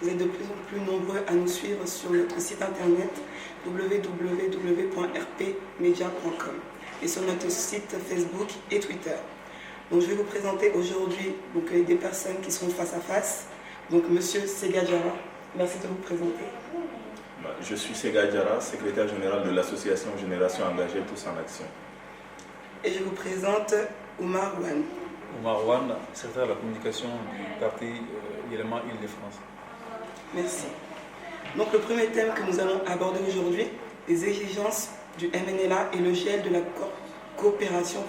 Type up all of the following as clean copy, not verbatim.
Vous êtes de plus en plus nombreux à nous suivre sur notre site internet www.rpmedia.com et sur notre site Facebook et Twitter. Donc, je vais vous présenter aujourd'hui des personnes qui seront face à face. Donc, Monsieur Sega Diarra, merci de vous présenter. Je suis Sega Diarra, secrétaire général de l'association Génération Engagée Tous en Action. Et je vous présente Oumar Wan. Oumar Wan, secrétaire de la communication du parti Yéléma Île-de-France. Merci. Donc le premier thème que nous allons aborder aujourd'hui, les exigences du MNLA et le gel de la coopération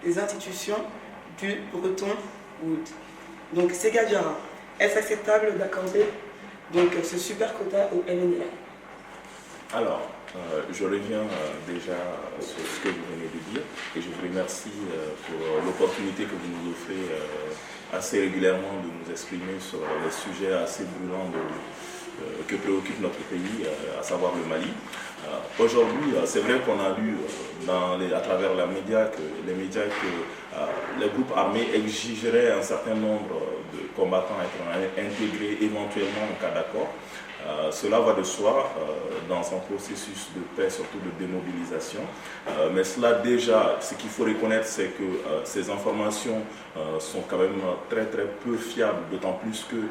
des institutions du Bretton Woods. Donc Sega Diarra, est-ce acceptable d'accorder ce super quota au MNLA? Alors, je reviens déjà sur ce que vous venez de dire et je vous remercie pour l'opportunité que vous nous offrez assez régulièrement de nous exprimer sur les sujets assez brûlants que préoccupe notre pays, à savoir le Mali. Aujourd'hui, c'est vrai qu'on a lu à travers les médias que les groupes armés exigeraient un certain nombre de combattants être intégrés éventuellement en cas d'accord. Cela va de soi dans un processus de paix, surtout de démobilisation. Mais cela déjà, ce qu'il faut reconnaître, c'est que ces informations sont quand même très très peu fiables, d'autant plus que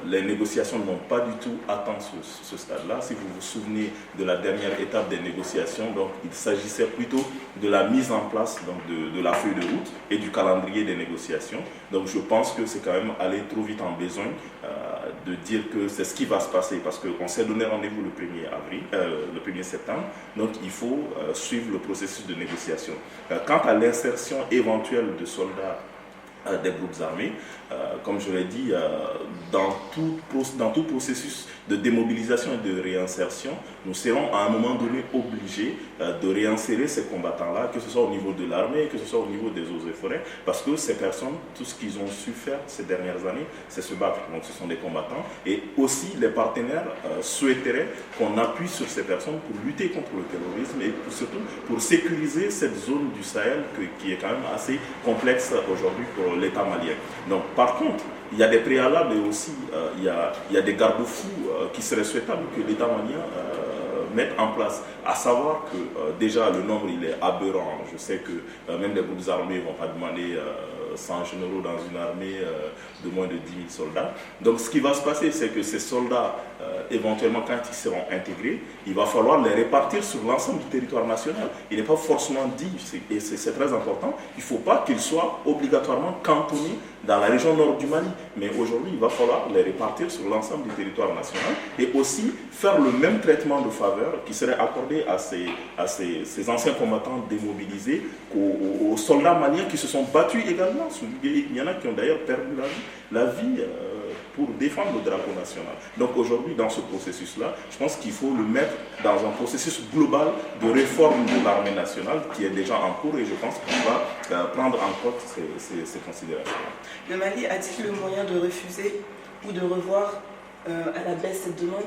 les négociations n'ont pas du tout atteint ce stade-là. Si vous vous souvenez de la dernière étape des négociations, donc il s'agissait plutôt de la mise en place de la feuille de route et du calendrier des négociations. Donc je pense que c'est quand même aller trop vite en besogne de dire que c'est ce qui va se passer parce qu'on s'est donné rendez-vous le 1er septembre, donc il faut suivre le processus de négociation. Quant à l'insertion éventuelle de soldats des groupes armés, comme je l'ai dit, dans tout processus de démobilisation et de réinsertion, nous serons à un moment donné obligés de réinsérer ces combattants-là, que ce soit au niveau de l'armée, que ce soit au niveau des eaux et forêts, parce que ces personnes, tout ce qu'ils ont su faire ces dernières années, c'est se battre. Donc ce sont des combattants. Et aussi, les partenaires souhaiteraient qu'on appuie sur ces personnes pour lutter contre le terrorisme et surtout pour sécuriser cette zone du Sahel qui est quand même assez complexe aujourd'hui pour l'État malien. Donc par contre, il y a des préalables et aussi il y a des garde-fous qui seraient souhaitables que l'État malien mette en place, à savoir que déjà le nombre il est aberrant. Je sais que même les groupes armés ne vont pas demander 100 généraux dans une armée de moins de 10 000 soldats. Donc ce qui va se passer, c'est que ces soldats, éventuellement quand ils seront intégrés, il va falloir les répartir sur l'ensemble du territoire national. Il n'est pas forcément dit, et c'est très important, il ne faut pas qu'ils soient obligatoirement cantonnés dans la région nord du Mali. Mais aujourd'hui, il va falloir les répartir sur l'ensemble du territoire national et aussi faire le même traitement de faveur qui serait accordé à ces anciens combattants démobilisés qu'aux soldats maliens qui se sont battus également. Il y en a qui ont d'ailleurs perdu la vie pour défendre le drapeau national. Donc aujourd'hui, dans ce processus-là, je pense qu'il faut le mettre dans un processus global de réforme de l'armée nationale qui est déjà en cours et je pense qu'on va prendre en compte ces considérations. Le Mali a-t-il le moyen de refuser ou de revoir à la baisse cette demande?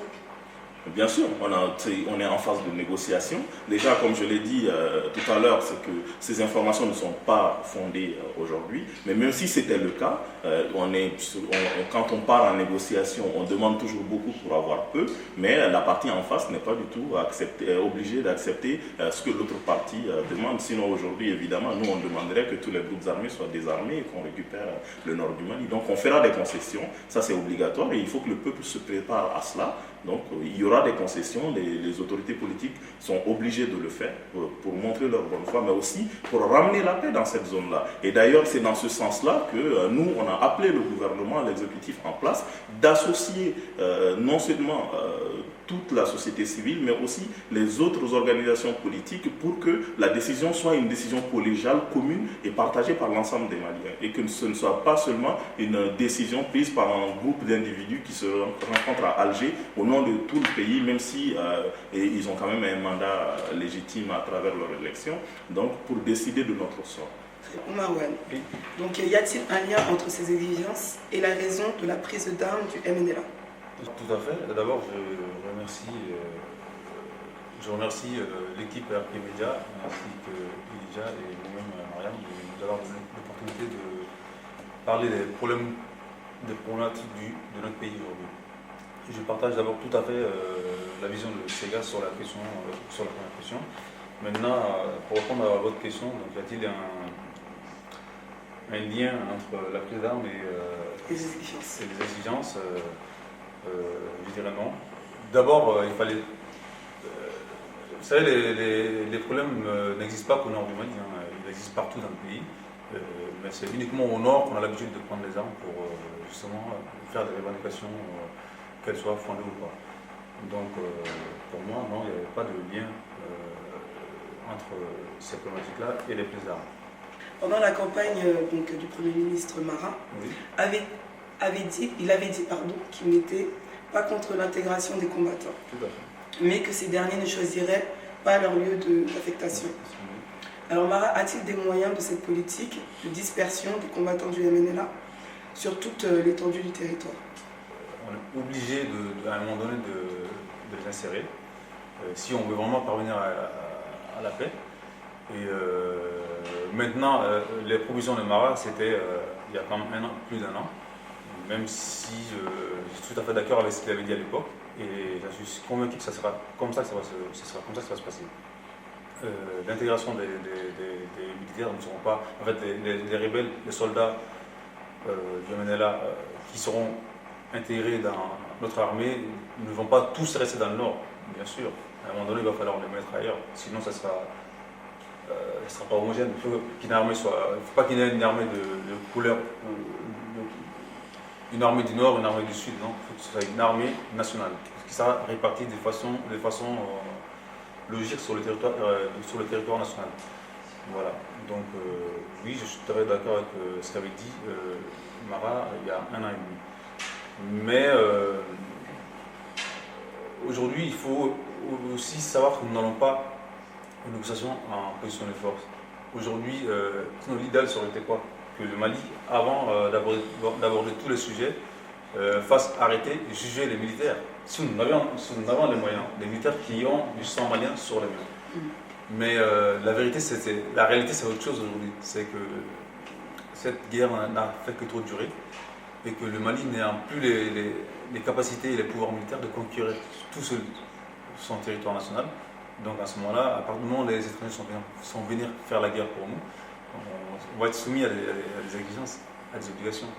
Bien sûr, on est en phase de négociation. Déjà, comme je l'ai dit tout à l'heure, c'est que ces informations ne sont pas fondées aujourd'hui. Mais même si c'était le cas, quand on part en négociation, on demande toujours beaucoup pour avoir peu. Mais la partie en face n'est pas du tout obligée d'accepter ce que l'autre partie demande. Sinon, aujourd'hui, évidemment, nous, on demanderait que tous les groupes armés soient désarmés et qu'on récupère le nord du Mali. Donc, on fera des concessions. Ça, c'est obligatoire et il faut que le peuple se prépare à cela. Donc il y aura des concessions, les autorités politiques sont obligées de le faire pour montrer leur bonne foi, mais aussi pour ramener la paix dans cette zone-là. Et d'ailleurs, c'est dans ce sens-là que nous, on a appelé le gouvernement, l'exécutif en place, d'associer non seulement toute la société civile, mais aussi les autres organisations politiques pour que la décision soit une décision collégiale, commune et partagée par l'ensemble des Maliens. Et que ce ne soit pas seulement une décision prise par un groupe d'individus qui se rencontrent à Alger au nom de tout le pays, même si ils ont quand même un mandat légitime à travers leur élection, donc pour décider de notre sort. Oumar Wan. Donc y a-t-il un lien entre ces exigences et la raison de la prise d'armes du MNLA? Tout à fait. D'abord, je remercie l'équipe RP Média, ainsi que Elijah et moi-même Mariam, de nous avoir donné l'opportunité de parler des problématiques de notre pays aujourd'hui. Je partage d'abord tout à fait la vision de SEGA sur la question, sur la première question. Maintenant, pour répondre à votre question, donc, y a-t-il un lien entre la prise d'armes et Les exigences. les exigences je dirais non. D'abord, il fallait... vous savez, les problèmes n'existent pas qu'au nord du Mali, hein. Ils existent partout dans le pays. Mais c'est uniquement au nord qu'on a l'habitude de prendre les armes pour justement faire des revendications, qu'elles soient fondées ou pas. Donc, pour moi, non, il n'y avait pas de lien entre ces problématiques-là et les prises d'armes. Pendant la campagne donc, du Premier ministre Mara, Oui. il avait dit qu'il n'était pas contre l'intégration des combattants, Tout à fait. mais que ces derniers ne choisiraient pas leur lieu d'affectation. Alors Mara a-t-il des moyens de cette politique de dispersion des combattants du MNLA sur toute l'étendue du territoire? On est obligé à un moment donné de les insérer si on veut vraiment parvenir à la paix. Et maintenant, les provisions de Mara, c'était il y a quand même plus d'un an, même si je suis tout à fait d'accord avec ce qu'il avait dit à l'époque, et je suis convaincu que ça sera comme ça que ça va se passer. L'intégration des militaires ne seront pas, en fait, les rebelles, les soldats du MNLA qui seront intégrés dans notre armée ne vont pas tous rester dans le nord, bien sûr. À un moment donné, il va falloir les mettre ailleurs, sinon ça sera pas homogène. Il faut pas qu'il y ait une armée de couleur, une armée du nord, une armée du sud, non. Il faut que ce soit une armée nationale, qui sera répartie de façon logique sur le territoire national. Voilà. Donc oui, je suis tout à fait d'accord avec ce qu'avait dit Mara il y a un an et demi. Mais aujourd'hui, il faut aussi savoir que nous n'allons pas une négociation en position de force. Aujourd'hui, l'idéal serait été quoi? Que le Mali, avant d'aborder tous les sujets, fasse arrêter et juger les militaires. Si nous avons les moyens, les militaires qui ont du sang malien sur les mains. Mais la réalité, c'est autre chose aujourd'hui. C'est que cette guerre n'a fait que trop durer et que le Mali n'a plus les capacités et les pouvoirs militaires de conquérir tout son territoire national. Donc à ce moment-là, à partir du moment où les étrangers sont venus faire la guerre pour nous, on va être soumis à des exigences, à des obligations.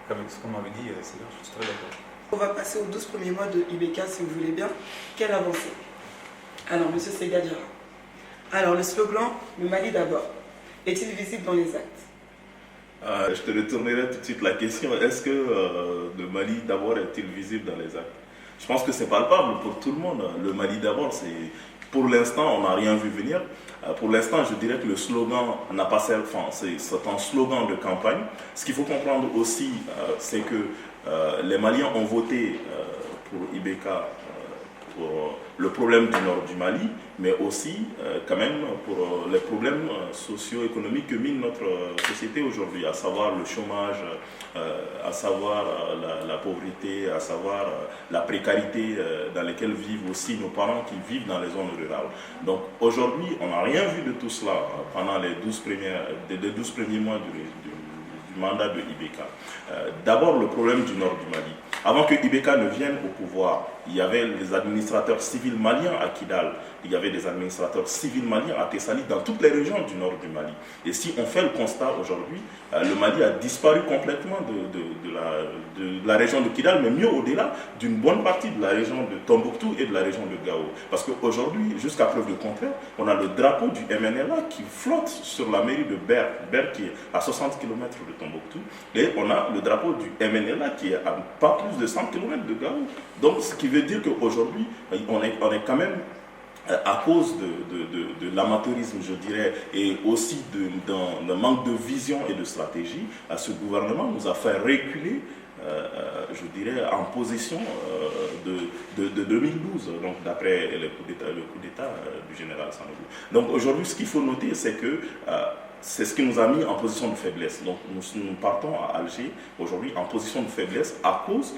Comme on m'avait dit, je suis très d'accord. On va passer aux 12 premiers mois de IBK, si vous voulez bien. Quelle avancée? Alors, M. Segadjara. Alors, le slogan « Le Mali d'abord » est-il visible dans les actes? Je te retournerai tout de suite la question. Est-ce que le Mali d'abord est-il visible dans les actes? Je pense que c'est palpable pour tout le monde. Le Mali d'abord, pour l'instant, on n'a rien vu venir. Pour l'instant, je dirais que le slogan n'a pas servi. Enfin, c'est un slogan de campagne. Ce qu'il faut comprendre aussi, c'est que les Maliens ont voté pour IBK pour le problème du nord du Mali, mais aussi quand même pour les problèmes socio-économiques que mine notre société aujourd'hui, à savoir le chômage, à savoir la pauvreté, à savoir la précarité dans laquelle vivent aussi nos parents qui vivent dans les zones rurales. Donc aujourd'hui, on n'a rien vu de tout cela pendant les 12 premiers mois du mandat de IBK. D'abord, le problème du nord du Mali. Avant que IBK ne vienne au pouvoir, il y avait les administrateurs civils maliens à Kidal, il y avait des administrateurs civils maliens à Tessali, dans toutes les régions du nord du Mali. Et si on fait le constat aujourd'hui, le Mali a disparu complètement de la région de Kidal, mais mieux au-delà d'une bonne partie de la région de Tombouctou et de la région de Gao. Parce qu'aujourd'hui, jusqu'à preuve du contraire, on a le drapeau du MNLA qui flotte sur la mairie de Ber qui est à 60 km de Tombouctou, et on a le drapeau du MNLA qui est à pas plus de 100 km de Gao. Donc ce qui veut dire qu'aujourd'hui, on est quand même, à cause de l'amateurisme, je dirais, et aussi d'un manque de vision et de stratégie, ce gouvernement nous a fait reculer, je dirais, en position de 2012, donc d'après le coup d'État du général Sanogo. Donc aujourd'hui, ce qu'il faut noter, c'est que c'est ce qui nous a mis en position de faiblesse. Donc nous partons à Alger aujourd'hui en position de faiblesse à cause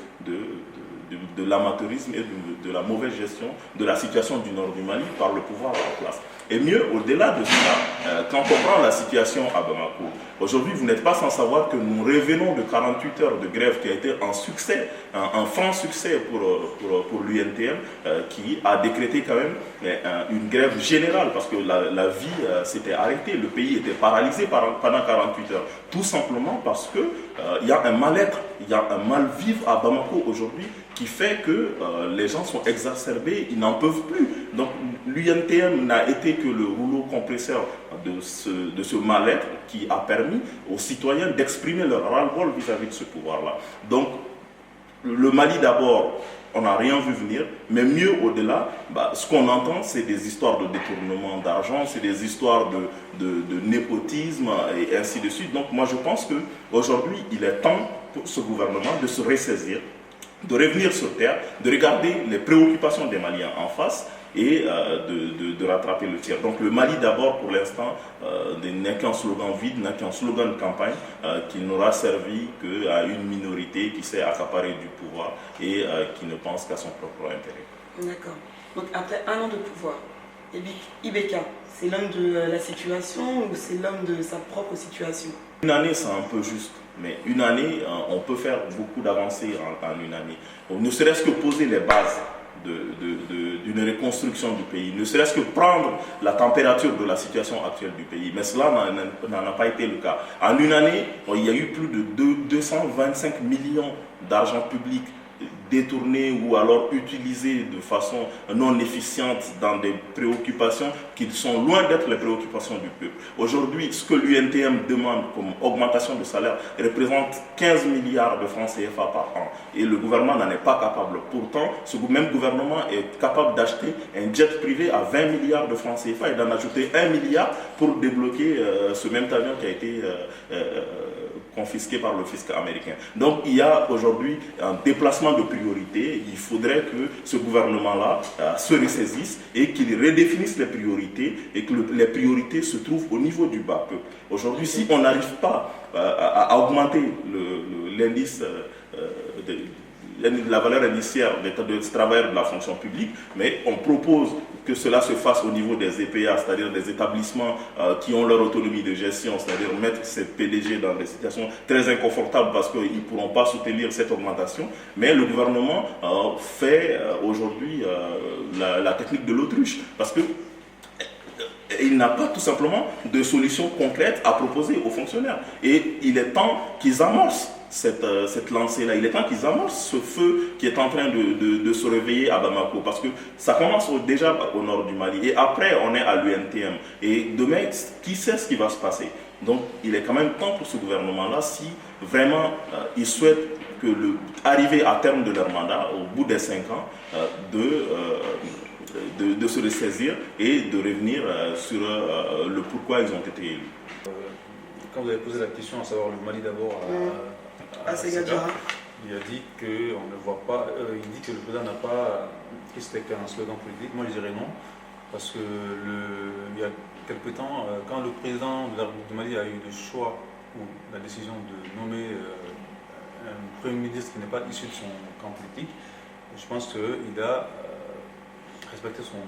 de l'amateurisme et de la mauvaise gestion de la situation du nord du Mali par le pouvoir en place. Et mieux, au-delà de cela, quand on prend la situation à Bamako, aujourd'hui, vous n'êtes pas sans savoir que nous revenons de 48 heures de grève qui a été un succès, un franc succès pour l'UNTM, qui a décrété quand même une grève générale parce que la vie s'était arrêtée, le pays était paralysé pendant 48 heures. Tout simplement parce qu'il y a un mal-être, il y a un mal-vivre à Bamako aujourd'hui qui fait que les gens sont exacerbés, ils n'en peuvent plus. Donc l'UNTM n'a été que le rouleau compresseur de ce mal-être qui a permis aux citoyens d'exprimer leur ras-le-bol vis-à-vis de ce pouvoir-là. Donc le Mali d'abord, on n'a rien vu venir, mais mieux au-delà, ce qu'on entend, c'est des histoires de détournement d'argent, c'est des histoires de népotisme et ainsi de suite. Donc moi je pense qu'aujourd'hui, il est temps pour ce gouvernement de se ressaisir, de revenir sur terre, de regarder les préoccupations des Maliens en face et de rattraper le tir. Donc le Mali d'abord, pour l'instant, n'est qu'un slogan vide, n'est qu'un slogan de campagne qui n'aura servi qu'à une minorité qui s'est accaparée du pouvoir et qui ne pense qu'à son propre intérêt. D'accord. Donc après un an de pouvoir, Ibeka, c'est l'homme de la situation ou c'est l'homme de sa propre situation? Une année, c'est un peu juste. Mais une année, on peut faire beaucoup d'avancées en une année. Ne serait-ce que poser les bases d'une reconstruction du pays, ne serait-ce que prendre la température de la situation actuelle du pays. Mais cela n'en a pas été le cas. En une année, il y a eu plus de 225 millions d'argent public détournés ou alors utilisés de façon non efficiente dans des préoccupations qui sont loin d'être les préoccupations du peuple. Aujourd'hui, ce que l'UNTM demande comme augmentation de salaire représente 15 milliards de francs CFA par an et le gouvernement n'en est pas capable. Pourtant, ce même gouvernement est capable d'acheter un jet privé à 20 milliards de francs CFA et d'en ajouter 1 milliard pour débloquer ce même avion qui a été confisqué par le fisc américain. Donc il y a aujourd'hui un déplacement de priorités. Il faudrait que ce gouvernement-là se ressaisisse et qu'il redéfinisse les priorités et que les priorités se trouvent au niveau du bas peuple. Aujourd'hui, si on n'arrive pas à augmenter l'indice la valeur indiciaire des travailleurs de la fonction publique, mais on propose que cela se fasse au niveau des EPA, c'est-à-dire des établissements qui ont leur autonomie de gestion, c'est-à-dire mettre ces PDG dans des situations très inconfortables parce qu'ils ne pourront pas soutenir cette augmentation. Mais le gouvernement fait aujourd'hui la technique de l'autruche parce que il n'a pas tout simplement de solution concrète à proposer aux fonctionnaires. Et il est temps qu'ils amorcent cette lancée-là. Il est temps qu'ils amorcent ce feu qui est en train de se réveiller à Bamako. Parce que ça commence déjà au nord du Mali. Et après, on est à l'UNTM. Et demain, qui sait ce qui va se passer? Donc, il est quand même temps pour ce gouvernement-là, si vraiment ils souhaitent arriver à terme de leur mandat, au bout des 5 ans, de se ressaisir et de revenir sur le pourquoi ils ont été élus. Quand vous avez posé la question à savoir le Mali d'abord à Ségadjara, il a dit qu'on ne voit pas, il dit que le président n'a pas, que c'était qu'un slogan politique. Moi je dirais non, parce que il y a quelque temps, quand le président de la République du Mali a eu le choix ou la décision de nommer un premier ministre qui n'est pas issu de son camp politique, je pense qu'il a respecter son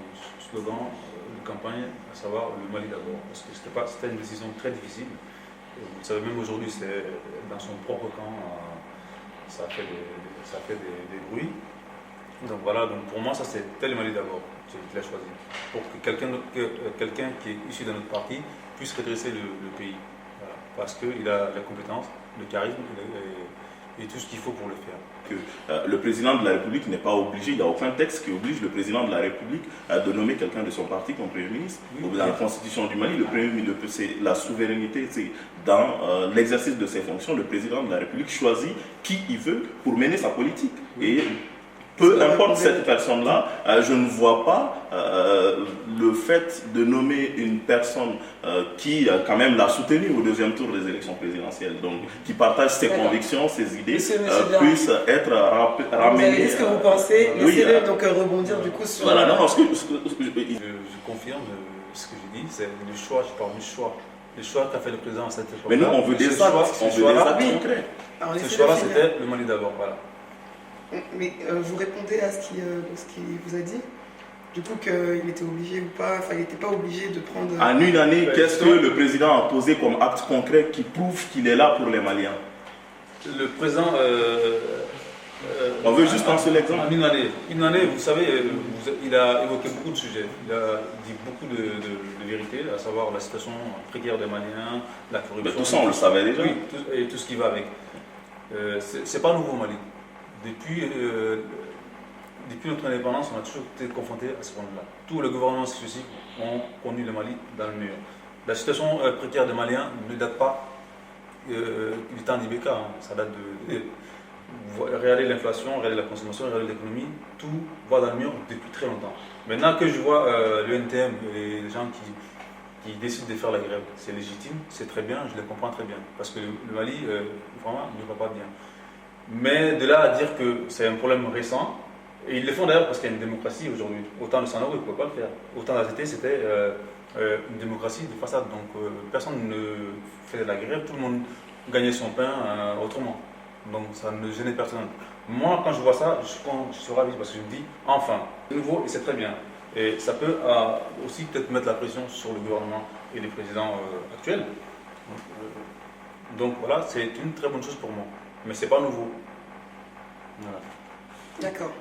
slogan de campagne, à savoir le Mali d'abord, parce que c'était une décision très difficile. Vous le savez, même aujourd'hui, c'est dans son propre camp, ça fait des bruits. Donc voilà, donc pour moi, ça c'était le Mali d'abord qu'il a choisi, pour que quelqu'un qui est issu de notre parti puisse redresser le pays, voilà, parce qu'il a la compétence, le charisme et tout ce qu'il faut pour le faire. Le président de la République n'est pas obligé, il n'y a aucun texte qui oblige le président de la République de nommer quelqu'un de son parti comme Premier ministre. Oui, dans la Constitution du Mali, le Premier ministre, c'est la souveraineté, c'est dans l'exercice de ses fonctions, le président de la République choisit qui il veut pour mener sa politique. Oui. Et peu importe cette personne-là, je ne vois pas le fait de nommer une personne qui quand même l'a soutenu au deuxième tour des élections présidentielles, donc qui partage ses convictions, ses idées, puisse être ramené. Qu'est-ce que vous pensez? Laissez-le donc rebondir du coup sur... Voilà, non, je confirme ce que j'ai dit, c'est le choix, je parle du choix. Le choix qu'a fait le président à cette époque-là. Mais nous, on veut des actes concrets. Ce choix-là, c'était le Mali d'abord, voilà. Mais vous répondez à ce qu'il vous a dit? Du coup, qu'il était obligé ou pas, enfin, il n'était pas obligé de prendre... En une année, qu'est-ce que le président a posé comme acte concret qui prouve qu'il est là pour les Maliens? Le président... on veut juste un seul exemple. En une année, vous savez, il a évoqué beaucoup de sujets. Il a dit beaucoup de vérités, à savoir la situation précaire des Maliens, la corruption. Mais tout ça, on le savait déjà. Oui, et tout ce qui va avec. C'est pas nouveau au Mali. Depuis notre indépendance, on a toujours été confronté à ce point-là. Tous les gouvernements successifs ont connu le Mali dans le mur. La situation précaire des Maliens ne date pas du temps d'Ibeka. Ça date de... Regardez l'inflation, regardez la consommation, regardez l'économie, tout va dans le mur depuis très longtemps. Maintenant que je vois l'UNTM et les gens qui décident de faire la grève, c'est légitime, c'est très bien, je les comprends très bien. Parce que le Mali, vraiment, ne va pas bien. Mais de là à dire que c'est un problème récent, et ils le font d'ailleurs parce qu'il y a une démocratie aujourd'hui. Autant de Sanaro, ils ne pouvaient pas le faire. Autant d'AZT, c'était une démocratie de façade. Donc personne ne fait de la grève, tout le monde gagnait son pain autrement. Donc ça ne gênait personne. Moi, quand je vois ça, je suis ravi parce que je me dis, enfin, c'est nouveau et c'est très bien. Et ça peut aussi peut-être mettre la pression sur le gouvernement et les présidents actuels. Donc voilà, c'est une très bonne chose pour moi. Mais c'est pas nouveau. Voilà. D'accord.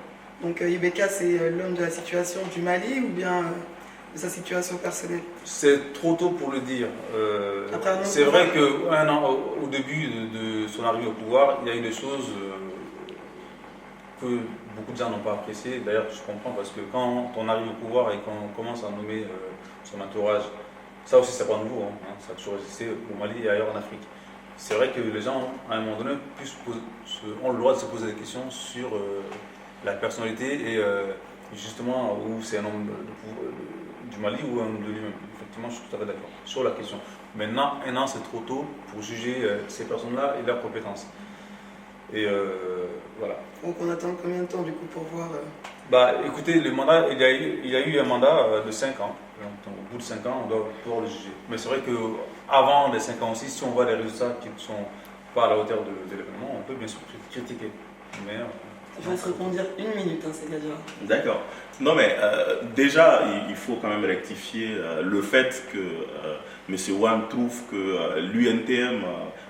Donc Ibeka, c'est l'homme de la situation du Mali ou bien de sa situation personnelle? C'est trop tôt pour le dire. C'est vrai qu'un an au début de son arrivée au pouvoir, il y a eu des choses que beaucoup de gens n'ont pas appréciées. D'ailleurs, je comprends parce que quand on arrive au pouvoir et qu'on commence à nommer son entourage, ça aussi c'est pas nouveau, hein, ça a toujours existé au Mali et ailleurs en Afrique. C'est vrai que les gens, à un moment donné, ont le droit de se poser des questions sur la personnalité et justement où c'est un homme du Mali ou un homme de lui-même. Effectivement, je suis tout à fait d'accord sur la question. Maintenant, un an, c'est trop tôt pour juger ces personnes-là et leurs compétences. Et voilà. Donc on attend combien de temps du coup pour voir Bah écoutez, le mandat, il y a eu un mandat de 5 ans. Donc, au bout de 5 ans, on doit pouvoir le juger. Mais c'est vrai qu'avant les 5 ans aussi, si on voit les résultats qui ne sont pas à la hauteur de l'événement, on peut bien sûr critiquer. Mais, je vais se répondre 1 minute, hein, c'est déjà. D'accord. Non mais déjà, il faut quand même rectifier le fait que M. Wan trouve que l'UNTM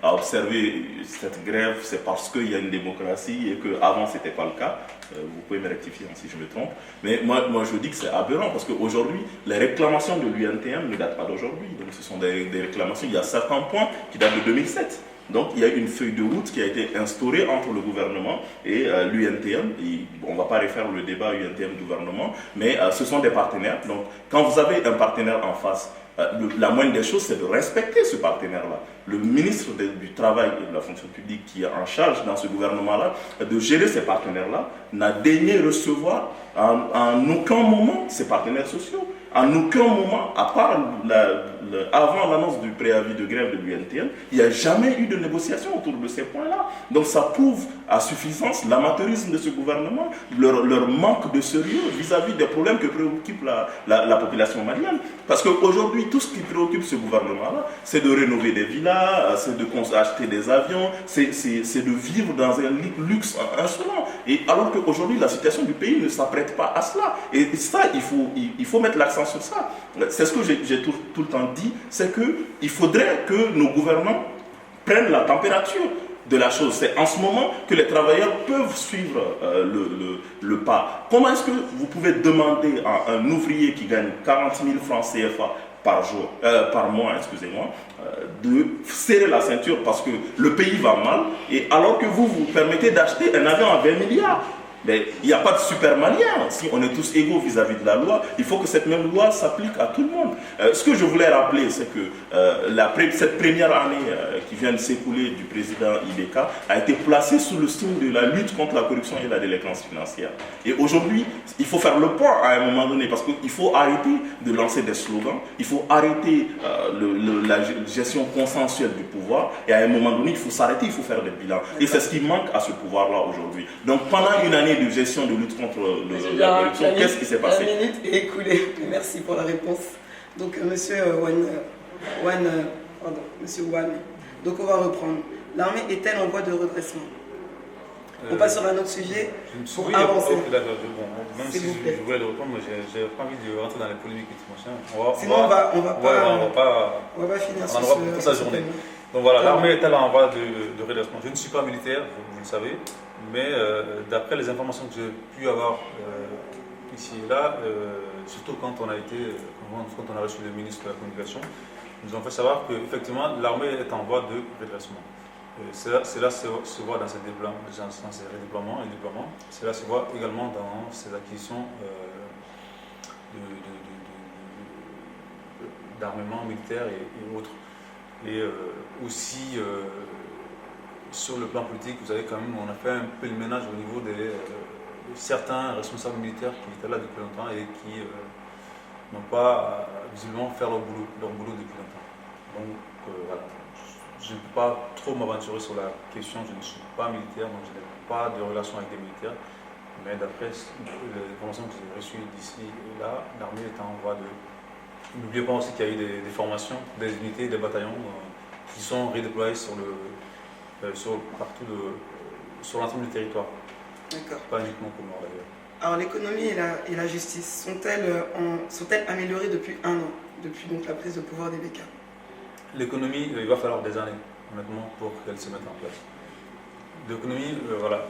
a observé cette grève, c'est parce qu'il y a une démocratie et qu'avant ce n'était pas le cas. Vous pouvez me rectifier si je me trompe. Mais moi je dis que c'est aberrant parce qu'aujourd'hui, les réclamations de l'UNTM ne datent pas d'aujourd'hui. Donc ce sont des réclamations, il y a certains points qui datent de 2007. Donc il y a une feuille de route qui a été instaurée entre le gouvernement et l'UNTM. On ne va pas refaire le débat UNTM-gouvernement, mais ce sont des partenaires. Donc quand vous avez un partenaire en face, la moindre des choses, c'est de respecter ce partenaire-là. Le ministre du Travail et de la fonction publique qui est en charge dans ce gouvernement-là, de gérer ces partenaires-là, n'a daigné recevoir en aucun moment ces partenaires sociaux. En aucun moment, à part avant l'annonce du préavis de grève de l'UNTM, il n'y a jamais eu de négociation autour de ces points-là. Donc ça prouve à suffisance l'amateurisme de ce gouvernement, leur manque de sérieux vis-à-vis des problèmes que préoccupe la population malienne. Parce qu'aujourd'hui, tout ce qui préoccupe ce gouvernement-là, c'est de rénover des villas, c'est d'acheter des avions, c'est de vivre dans un luxe insolent. Et alors qu'aujourd'hui, la situation du pays ne s'apprête pas à cela. Et ça, il faut mettre l'accent sur ça. C'est ce que j'ai tout le temps dit, c'est qu'il faudrait que nos gouvernants prennent la température de la chose. C'est en ce moment que les travailleurs peuvent suivre le pas. Comment est-ce que vous pouvez demander à un ouvrier qui gagne 40 000 francs CFA par mois, excusez-moi, de serrer la ceinture parce que le pays va mal, et alors que vous permettez d'acheter un avion à 20 milliards? Mais il n'y a pas de super malien. Si on est tous égaux vis-à-vis de la loi, il faut que cette même loi s'applique à tout le monde. Ce que je voulais rappeler, c'est que cette première année qui vient de s'écouler du président Ibeka a été placée sous le signe de la lutte contre la corruption et la délinquance financière. Et aujourd'hui, il faut faire le point à un moment donné, parce qu'il faut arrêter de lancer des slogans, il faut arrêter la gestion consensuelle du pouvoir, et à un moment donné, il faut s'arrêter, il faut faire des bilans. Et c'est ce qui manque à ce pouvoir-là aujourd'hui. Donc pendant une année de gestion de lutte contre la corruption, qu'est-ce qui s'est passé? La minute est écoulée. Merci pour la réponse. Donc, monsieur Wan, donc on va reprendre. L'armée est-elle en voie de redressement? On passe sur un autre sujet pour oui, avancer. D'accord, même S'il si vous plaît. je voulais le reprendre, mais j'ai pas envie de rentrer dans les polémiques et tout machin. Sinon, on va pas finir on sur en aura pour toute la ce journée. thème. Donc voilà, l'armée est-elle en voie de redressement. Je ne suis pas militaire, vous le savez, mais d'après les informations que j'ai pu avoir ici et là, surtout quand on a reçu le ministre de la Communication, nous ont fait savoir qu'effectivement l'armée est en voie de redressement. Cela se voit dans ses redéploiements et déploiements. Cela se voit également dans ses acquisitions d'armement militaire et autres. Et aussi, sur le plan politique, vous savez quand même, on a fait un peu le ménage au niveau de certains responsables militaires qui étaient là depuis longtemps et qui n'ont pas visiblement fait leur boulot depuis longtemps. Donc voilà. Je ne peux pas trop m'aventurer sur la question, je ne suis pas militaire, donc je n'ai pas de relation avec des militaires. Mais d'après les informations que j'ai reçues d'ici et là, l'armée est en voie de... N'oubliez pas aussi qu'il y a eu des formations, des unités, des bataillons qui sont redéployés sur l'ensemble du territoire. D'accord. Pas uniquement comme Nord d'ailleurs. Alors l'économie et la justice sont-elles améliorées depuis un an, depuis donc la prise de pouvoir des BK? L'économie, il va falloir des années, honnêtement, pour qu'elle se mette en place. L'économie, voilà.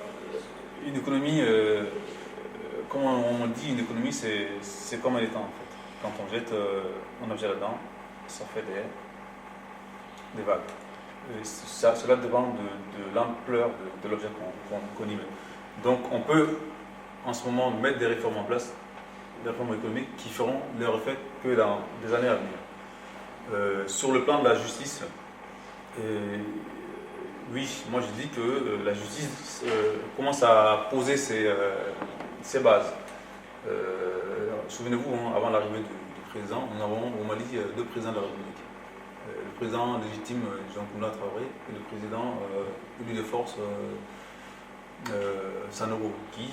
Une économie, comme on dit, une économie, c'est comme un étang, en fait. Quand on jette un objet là-dedans, ça fait des vagues. Cela dépend de l'ampleur de l'objet qu'on y met. Donc, on peut, en ce moment, mettre des réformes en place, des réformes économiques qui feront leur effet que dans des années à venir. Sur le plan de la justice, oui, moi je dis que la justice commence à poser ses bases. Souvenez-vous, avant l'arrivée du président, nous avons au Mali deux présidents de la République. Le président légitime Jean-Kounda Traoré et le président élu de force Sanoro, qui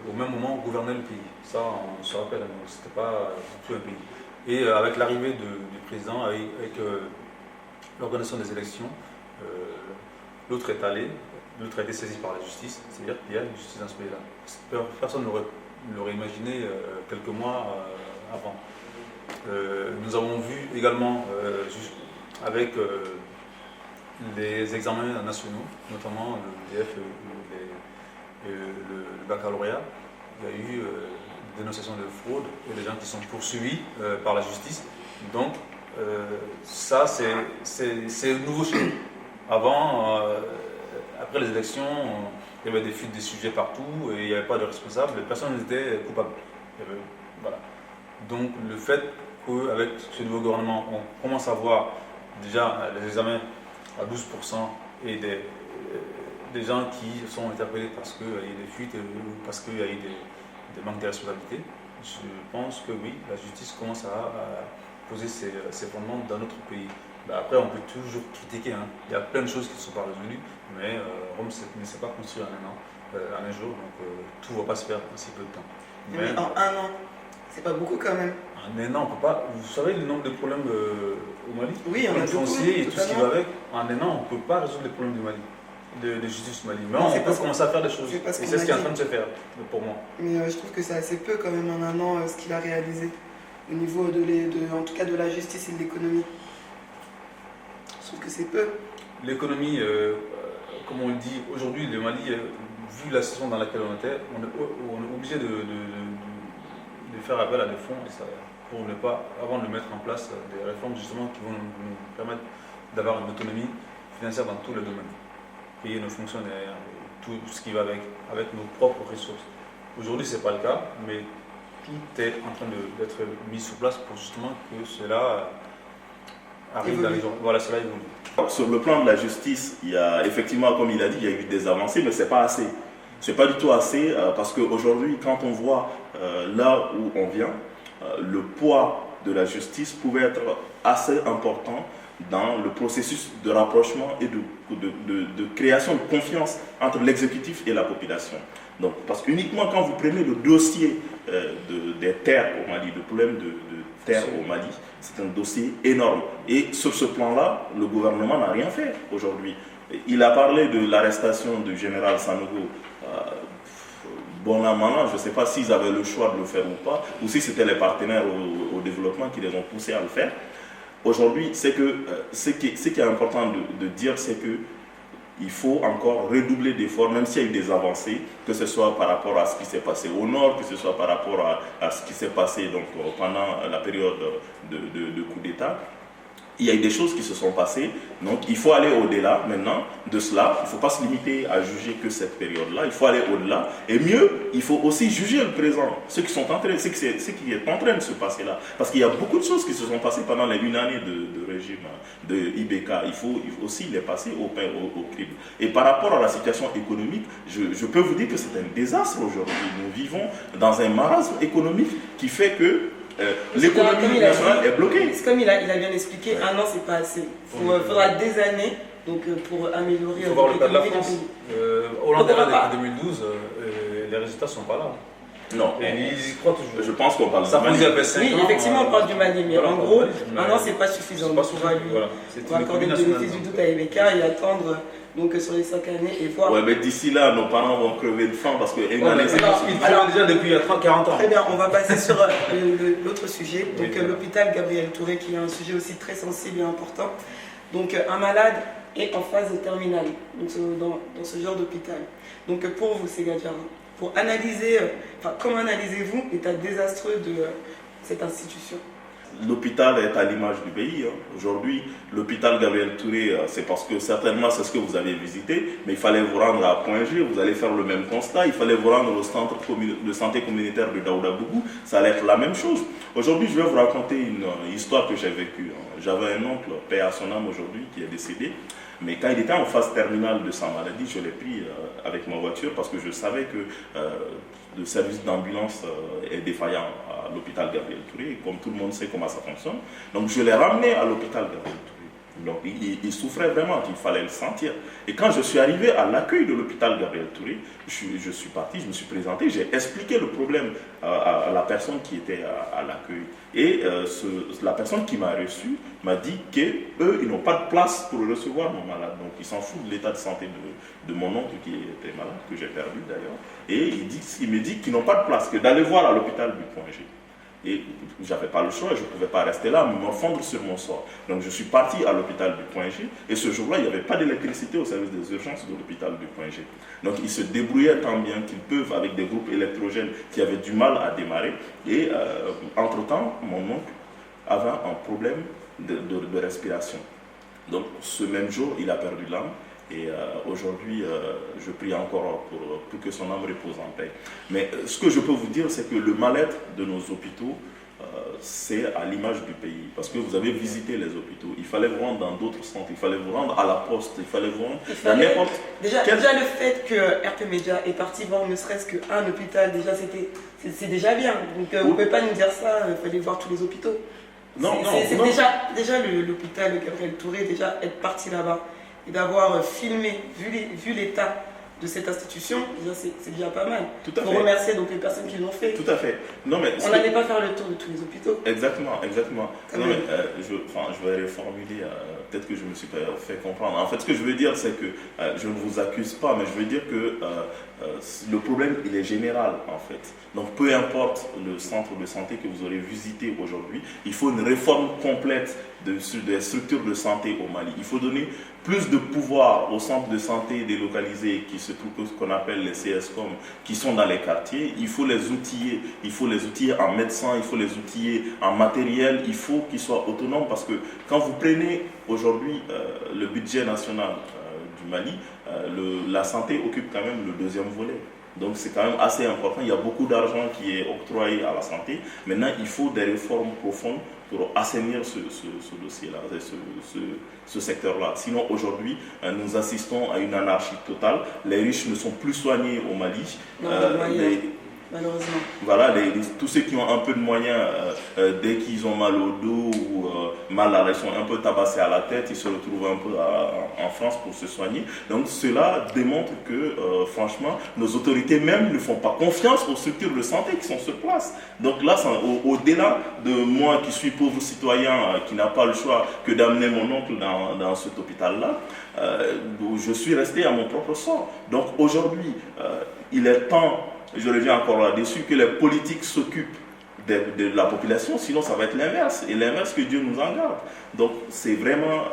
au même moment gouvernait le pays. Ça, on se rappelle, c'était pas du tout un pays. Et avec l'arrivée du président, avec l'organisation des élections, l'autre est allé, l'autre a été saisi par la justice, c'est-à-dire qu'il y a une justice dans ce pays-là. Personne n'aurait imaginé quelques mois avant. Nous avons vu également, avec les examens nationaux, notamment le DF et le baccalauréat, il y a eu des dénonciations de fraude et des gens qui sont poursuivis par la justice. Donc, ça, c'est nouveau chez nous. Avant, après les élections, il y avait des fuites des sujets partout et il n'y avait pas de responsables, personne n'était coupable. Voilà. Donc, le fait qu'avec ce nouveau gouvernement, on commence à voir déjà les examens à 12% et des gens qui sont interpellés parce qu'il y a eu des fuites ou parce qu'il y a eu des manques de responsabilité, je pense que oui, la justice commence à poser ses fondements dans notre pays. Après, on peut toujours critiquer, hein. Il y a plein de choses qui ne sont pas résolues, mais Rome ne s'est pas construit en un an, en un jour, donc tout ne va pas se faire en si peu de temps. Mais en un an, c'est pas beaucoup quand même. En un an, on ne peut pas. Vous savez le nombre de problèmes au Mali? Oui, on a beaucoup, foncier et tout ce qui totalement. va avec. En un an, on ne peut pas résoudre les problèmes du Mali, de justice du Mali. Mais Non, on c'est peut parce commencer à faire des choses. c'est Et parce qu'on c'est ce a qui est en dit. train de se faire, pour moi. Mais je trouve que c'est assez peu quand même en un an ce qu'il a réalisé au niveau en tout cas de la justice et de l'économie. Je trouve que c'est peu. L'économie, comme on le dit, aujourd'hui, le Mali, vu la situation dans laquelle on était, on est obligé de faire appel à des fonds pour ne pas, avant de mettre en place des réformes justement qui vont nous permettre d'avoir une autonomie financière dans tous les domaines. Payer nos fonctionnaires, tout ce qui va avec nos propres ressources. Aujourd'hui, ce n'est pas le cas, mais tout est en train d'être mis sur place pour justement que cela arrive dans les gens. Voilà, cela évolue. Sur le plan de la justice, il y a effectivement, comme il a dit, il y a eu des avancées, mais ce n'est pas assez. Ce n'est pas du tout assez parce qu'aujourd'hui, quand on voit là où on vient, le poids de la justice pouvait être assez important dans le processus de rapprochement et de création de confiance entre l'exécutif et la population. Donc, parce qu'uniquement quand vous prenez le dossier des terres au Mali, le problème de terres au Mali, c'est un dossier énorme. Et sur ce plan-là, le gouvernement n'a rien fait aujourd'hui. Il a parlé de l'arrestation du général Sanogo bon an, mal an, je ne sais pas s'ils avaient le choix de le faire ou pas, ou si c'était les partenaires au développement qui les ont poussés à le faire. Aujourd'hui, ce qui est important de dire, c'est que il faut encore redoubler d'efforts, même s'il y a eu des avancées, que ce soit par rapport à ce qui s'est passé au nord, que ce soit par rapport à ce qui s'est passé donc, pendant la période de coup d'État. Il y a eu des choses qui se sont passées, donc il faut aller au-delà maintenant de cela. Il ne faut pas se limiter à juger que cette période-là, il faut aller au-delà. Et mieux, il faut aussi juger le présent, ce qui est en train de se passer là. Parce qu'il y a beaucoup de choses qui se sont passées pendant les 1 année de régime de IBK. Il faut aussi les passer au crible. Et par rapport à la situation économique, je peux vous dire que c'est un désastre aujourd'hui. Nous vivons dans un marasme économique qui fait que l'économie nationale est bloquée. C'est comme il a bien expliqué, 1 an c'est pas assez. Il faudra des années pour améliorer. Il faut voir le cas de la France. Hollande est là depuis 2012, les résultats ne sont pas là. Non, et ils y croient toujours. Je pense qu'on parle ça du Mali. Oui, effectivement, on parle du Mali, mais en gros, 1 an c'est pas suffisant. C'est pas suffisant. On va accorder le bénéfice du doute à IBK et attendre sur les 5 années et voir. Ouais, mais d'ici là, nos parents vont crever de faim parce que ils travaillent déjà depuis 40 ans. Très bien, on va passer sur l'autre sujet, donc l'hôpital Gabriel Touré, qui est un sujet aussi très sensible et important. Donc un malade est en phase terminale dans ce genre d'hôpital. Donc pour vous, Sega Diarra, pour analyser, comment analysez-vous l'état désastreux de cette institution? L'hôpital est à l'image du pays. Aujourd'hui, l'hôpital Gabriel Touré, c'est parce que certainement c'est ce que vous avez visité, mais il fallait vous rendre à Point G, vous allez faire le même constat. Il fallait vous rendre au centre de santé communautaire de Daouda Bougou, ça allait être la même chose. Aujourd'hui, je vais vous raconter une histoire que j'ai vécue. J'avais un oncle, paix à son âme aujourd'hui, qui est décédé. Mais quand il était en phase terminale de sa maladie, je l'ai pris avec ma voiture parce que je savais que le service d'ambulance est défaillant à l'hôpital Gabriel Touré. Et comme tout le monde sait comment ça fonctionne. Donc je l'ai ramené à l'hôpital Gabriel Touré. Donc il souffrait vraiment, il fallait le sentir. Et quand je suis arrivé à l'accueil de l'hôpital Gabriel Touré, je suis parti, je me suis présenté, j'ai expliqué le problème à la personne qui était à l'accueil. Et la personne qui m'a reçu m'a dit qu'eux, ils n'ont pas de place pour recevoir mon malade. Donc ils s'en foutent de l'état de santé de mon oncle qui était malade, que j'ai perdu d'ailleurs. Et il me dit qu'ils n'ont pas de place, que d'aller voir à l'hôpital du Point G. Et je n'avais pas le choix, je ne pouvais pas rester là, me fondre sur mon sort. Donc je suis parti à l'hôpital du Point G, et ce jour-là, il n'y avait pas d'électricité au service des urgences de l'hôpital du Point G. Donc ils se débrouillaient tant bien qu'ils peuvent avec des groupes électrogènes qui avaient du mal à démarrer. Et entre-temps, mon oncle avait un problème de respiration. Donc ce même jour, il a perdu l'âme. Et aujourd'hui, je prie encore pour que son âme repose en paix. Mais ce que je peux vous dire, c'est que le mal-être de nos hôpitaux, c'est à l'image du pays. Parce que vous avez visité les hôpitaux. Il fallait vous rendre dans d'autres centres. Il fallait vous rendre à la poste. Il fallait vous rendre dans n'importe déjà le fait que RP Média est parti voir ne serait-ce qu'un hôpital, déjà c'est déjà bien. Donc vous ne pouvez pas nous dire ça, il fallait voir tous les hôpitaux. Non. Déjà l'hôpital Gabriel Touré, déjà être parti là-bas et d'avoir filmé, vu l'état de cette institution, c'est déjà pas mal. Tout à fait. Pour remercier donc les personnes qui l'ont fait. Tout à fait. Non, mais on n'allait pas faire le tour de tous les hôpitaux. Exactement. Non, mais, je vais reformuler, peut-être que je me suis pas fait comprendre. En fait, ce que je veux dire, c'est que je ne vous accuse pas, mais je veux dire que le problème, il est général, en fait. Donc, peu importe le centre de santé que vous aurez visité aujourd'hui, il faut une réforme complète des structures de santé au Mali. Il faut donner plus de pouvoir aux centres de santé délocalisés qui se trouvent, ce qu'on appelle les CSCOM, qui sont dans les quartiers. Il faut les outiller. Il faut les outiller en médecins, il faut les outiller en matériel. Il faut qu'ils soient autonomes parce que quand vous prenez aujourd'hui le budget national du Mali, la santé occupe quand même le 2e volet. Donc c'est quand même assez important. Il y a beaucoup d'argent qui est octroyé à la santé. Maintenant, il faut des réformes profondes pour assainir ce dossier-là, ce secteur-là. Sinon, aujourd'hui, nous assistons à une anarchie totale. Les riches ne sont plus soignés au Mali. malheureusement. Voilà, tous ceux qui ont un peu de moyens, dès qu'ils ont mal au dos ou mal à la, ils sont un peu tabassés à la tête, ils se retrouvent un peu en France pour se soigner. Donc cela démontre que franchement, nos autorités même ne font pas confiance aux structures de santé qui sont sur place. Donc là, au-delà de moi qui suis pauvre citoyen, qui n'a pas le choix que d'amener mon oncle dans cet hôpital-là, je suis resté à mon propre sort. Donc aujourd'hui, il est temps, je reviens encore là-dessus, que les politiques s'occupent de la population, sinon ça va être l'inverse, et l'inverse que Dieu nous en garde. Donc c'est vraiment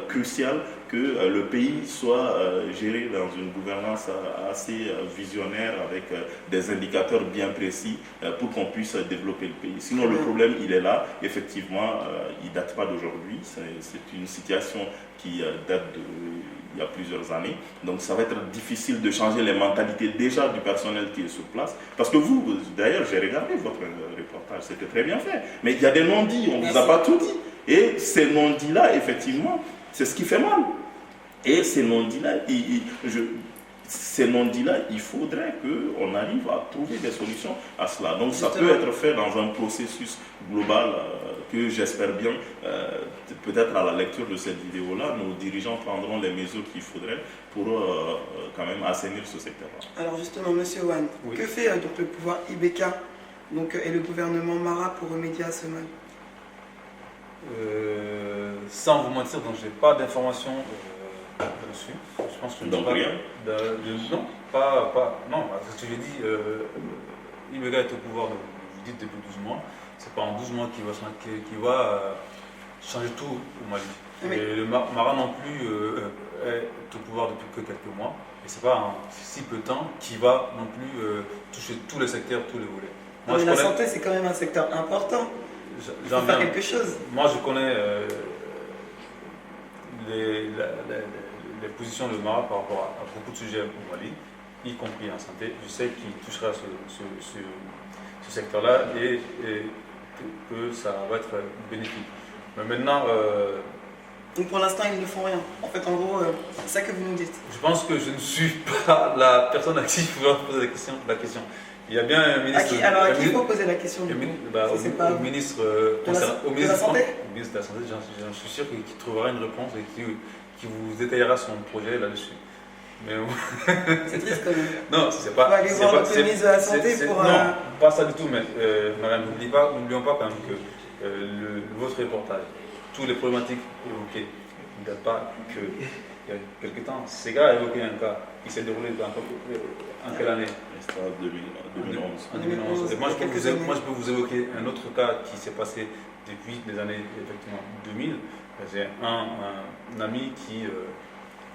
crucial que le pays soit géré dans une gouvernance assez visionnaire avec des indicateurs bien précis pour qu'on puisse développer le pays. Sinon le problème il est là, effectivement, il ne date pas d'aujourd'hui, c'est une situation qui date il y a plusieurs années. Donc ça va être difficile de changer les mentalités déjà du personnel qui est sur place. Parce que vous, d'ailleurs, j'ai regardé votre reportage, c'était très bien fait. Mais il y a des non-dits, on ne vous a pas tout dit. Et ces non-dits-là, effectivement, c'est ce qui fait mal. Et ces non-dits-là, il faudrait qu'on arrive à trouver des solutions à cela. Donc ça peut être fait dans un processus global que j'espère bien, peut-être à la lecture de cette vidéo-là, nos dirigeants prendront les mesures qu'il faudrait pour quand même assainir ce secteur-là. Alors justement, Monsieur Wan, oui. Que fait donc le pouvoir IBK et le gouvernement Mara pour remédier à ce mal? Sans vous mentir, donc j'ai pas d'informations dessus. Je pense que donc pas rien. Non, non. Ce que j'ai dit, IBK est au pouvoir, vous dites depuis 12 mois. C'est pas en 12 mois qu'il va changer tout au Mali. Oui. Et le Mara non plus est au pouvoir depuis que quelques mois. Et c'est pas en si peu de temps qu'il va non plus toucher tous les secteurs, tous les volets. Moi, mais la santé, c'est quand même un secteur important. Il faut faire quelque chose. Moi, je connais les positions de Mara par rapport à beaucoup de sujets au Mali, y compris en santé. Je sais qu'il touchera ce secteur-là et que ça va être bénéfique. Mais maintenant... Donc pour l'instant, ils ne font rien. En fait, en gros, c'est ça que vous nous dites. Je pense que je ne suis pas la personne à qui il faut poser la question. Il y a bien un ministre... À qui il faut poser la question au ministre de la santé. Au ministre de la Santé, j'en suis sûr qu'il trouvera une réponse et qui vous détaillera son projet là-dessus. Mais c'est triste quand même. Non, c'est pas. On va aller voir le ministre de la Santé pour. Non, pas ça du tout, mais madame, n'oublions pas quand même que votre reportage, toutes les problématiques évoquées, ne datent pas qu'il y a quelques temps. Sega a évoqué un cas qui s'est déroulé en quelle année? 2011. En 2011. Et moi, je peux vous évoquer un autre cas qui s'est passé depuis les années effectivement 2000. J'ai un ami qui.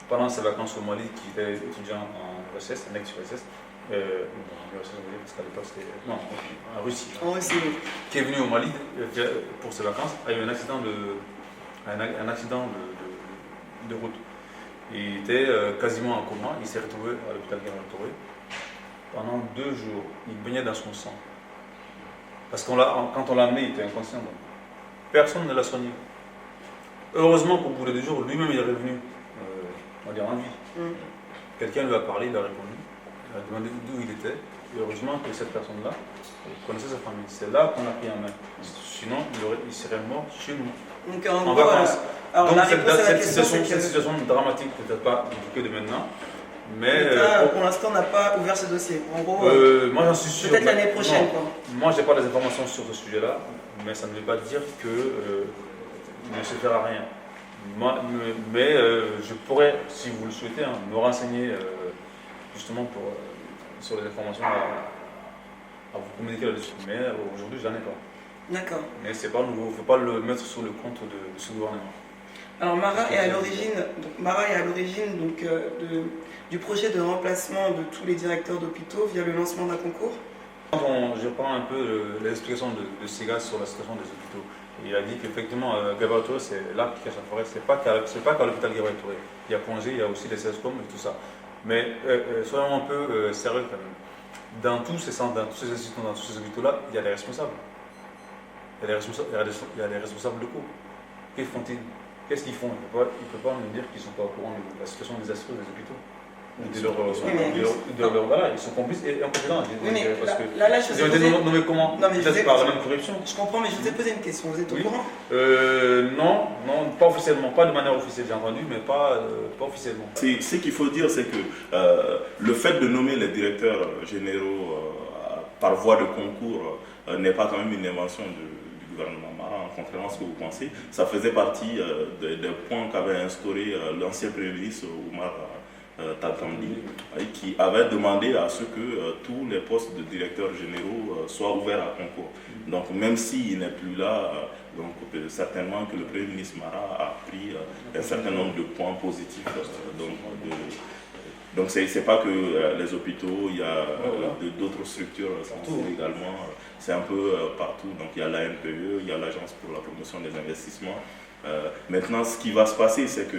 Pendant ses vacances au Mali, qui était étudiant en RSS, un ex-URSS, parce qu'à l'époque c'était. Non, en Russie. En Russie, oui. Qui est venu au Mali pour ses vacances, a eu un accident de route. Il était quasiment en coma, il s'est retrouvé à l'hôpital Guérin-Touré. Pendant 2 jours, il baignait dans son sang. Parce que quand on l'a amené, il était inconscient. Donc. Personne ne l'a soigné. Heureusement qu'au bout de 2 jours, lui-même il est revenu. On va dire en vie. Quelqu'un lui a parlé, il a répondu, il a demandé d'où il était. Et heureusement que cette personne-là connaissait sa famille. C'est là qu'on a pris en main. Sinon, il serait mort chez nous. Donc en vacances. Alors, donc cette situation dramatique, peut-être pas que de maintenant. Mais pour l'instant, on n'a pas ouvert ce dossier. En gros, moi j'en suis sûr. Peut-être l'année prochaine. Moi, je n'ai pas les informations sur ce sujet-là, mais ça ne veut pas dire que ne se fera rien. Mais je pourrais, si vous le souhaitez, me renseigner justement sur les informations à vous communiquer là-dessus. Mais aujourd'hui, je n'en ai pas. D'accord. Mais c'est pas nouveau, il ne faut pas le mettre sur le compte de ce gouvernement. Alors Mara est à l'origine du projet de remplacement de tous les directeurs d'hôpitaux via le lancement d'un concours. Quand je prends un peu les explications de Sega sur la situation des hôpitaux, il a dit qu'effectivement, Gabriel Touré, c'est l'arbre qui cache la forêt. C'est pas qu'à l'hôpital Gabriel Touré. Il y a Congé, il y a aussi les CESCOM et tout ça. Mais soyons un peu sérieux quand même. Dans tous ces centres, dans tous ces institutions, dans tous ces hôpitaux-là, il y a des responsables. Il y a des responsables locaux. Que font-ils? Qu'est-ce qu'ils font? Il ne peut pas nous dire qu'ils ne sont pas au courant de la situation désastreuse des hôpitaux. de leur voilà, ils sont complices et incompétents. Oui, mais parce que là, je ils ont été nommés comment? Non, mais peut-être par la même corruption. Je comprends, mais je vous ai posé une question. Vous êtes au courant? Non, pas officiellement, pas de manière officielle, j'ai entendu, mais pas officiellement. Ce qu'il faut dire, c'est que le fait de nommer les directeurs généraux par voie de concours n'est pas quand même une invention du gouvernement Mara, contrairement à ce que vous pensez. Ça faisait partie des points qu'avait instauré l'ancien Premier ministre Oumar Talkamdi, qui avait demandé à ce que tous les postes de directeurs généraux soient ouverts à concours. Donc même s'il n'est plus là, donc certainement que le Premier ministre Mara a pris un certain nombre de points positifs. Donc c'est pas que les hôpitaux, il y a d'autres structures sensibles également, c'est un peu partout. Donc il y a la NPE, il y a l'Agence pour la promotion des investissements. Maintenant, ce qui va se passer, c'est que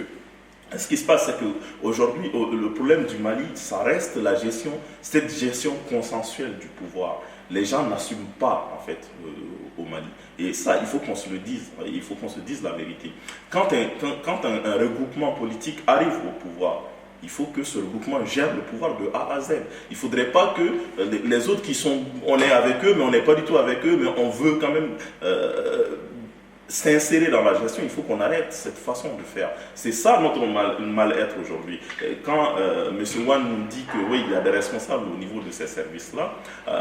ce qui se passe, c'est qu'aujourd'hui, le problème du Mali, ça reste cette gestion consensuelle du pouvoir. Les gens n'assument pas, en fait, au Mali. Et ça, il faut qu'on se le dise. Il faut qu'on se dise la vérité. Quand un regroupement politique arrive au pouvoir, il faut que ce regroupement gère le pouvoir de A à Z. Il ne faudrait pas que les autres on est avec eux, mais on n'est pas du tout avec eux, mais on veut quand même s'insérer dans la gestion. Il faut qu'on arrête cette façon de faire. C'est ça notre mal-être aujourd'hui. Quand M. Wan nous dit que oui, il y a des responsables au niveau de ces services-là,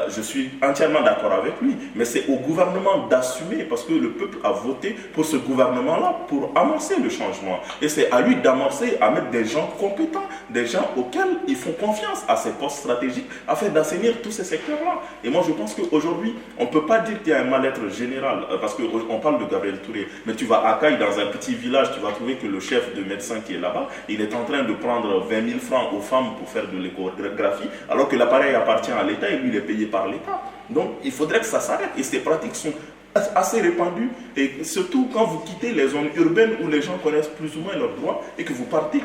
je suis entièrement d'accord avec lui, mais c'est au gouvernement d'assumer, parce que le peuple a voté pour ce gouvernement-là pour amorcer le changement. Et c'est à lui d'amorcer, à mettre des gens compétents, des gens auxquels ils font confiance à ces postes stratégiques, afin d'assainir tous ces secteurs-là. Et moi, je pense qu'aujourd'hui, on ne peut pas dire qu'il y a un mal-être général, parce qu'on parle de Gabriel Touré, mais tu vas à Caille, dans un petit village, tu vas trouver que le chef de médecin qui est là-bas, il est en train de prendre 20 000 francs aux femmes pour faire de l'échographie, alors que l'appareil appartient à l'État et lui, il est payé par l'État. Donc, il faudrait que ça s'arrête. Et ces pratiques sont assez répandues, et surtout quand vous quittez les zones urbaines où les gens connaissent plus ou moins leurs droits et que vous partez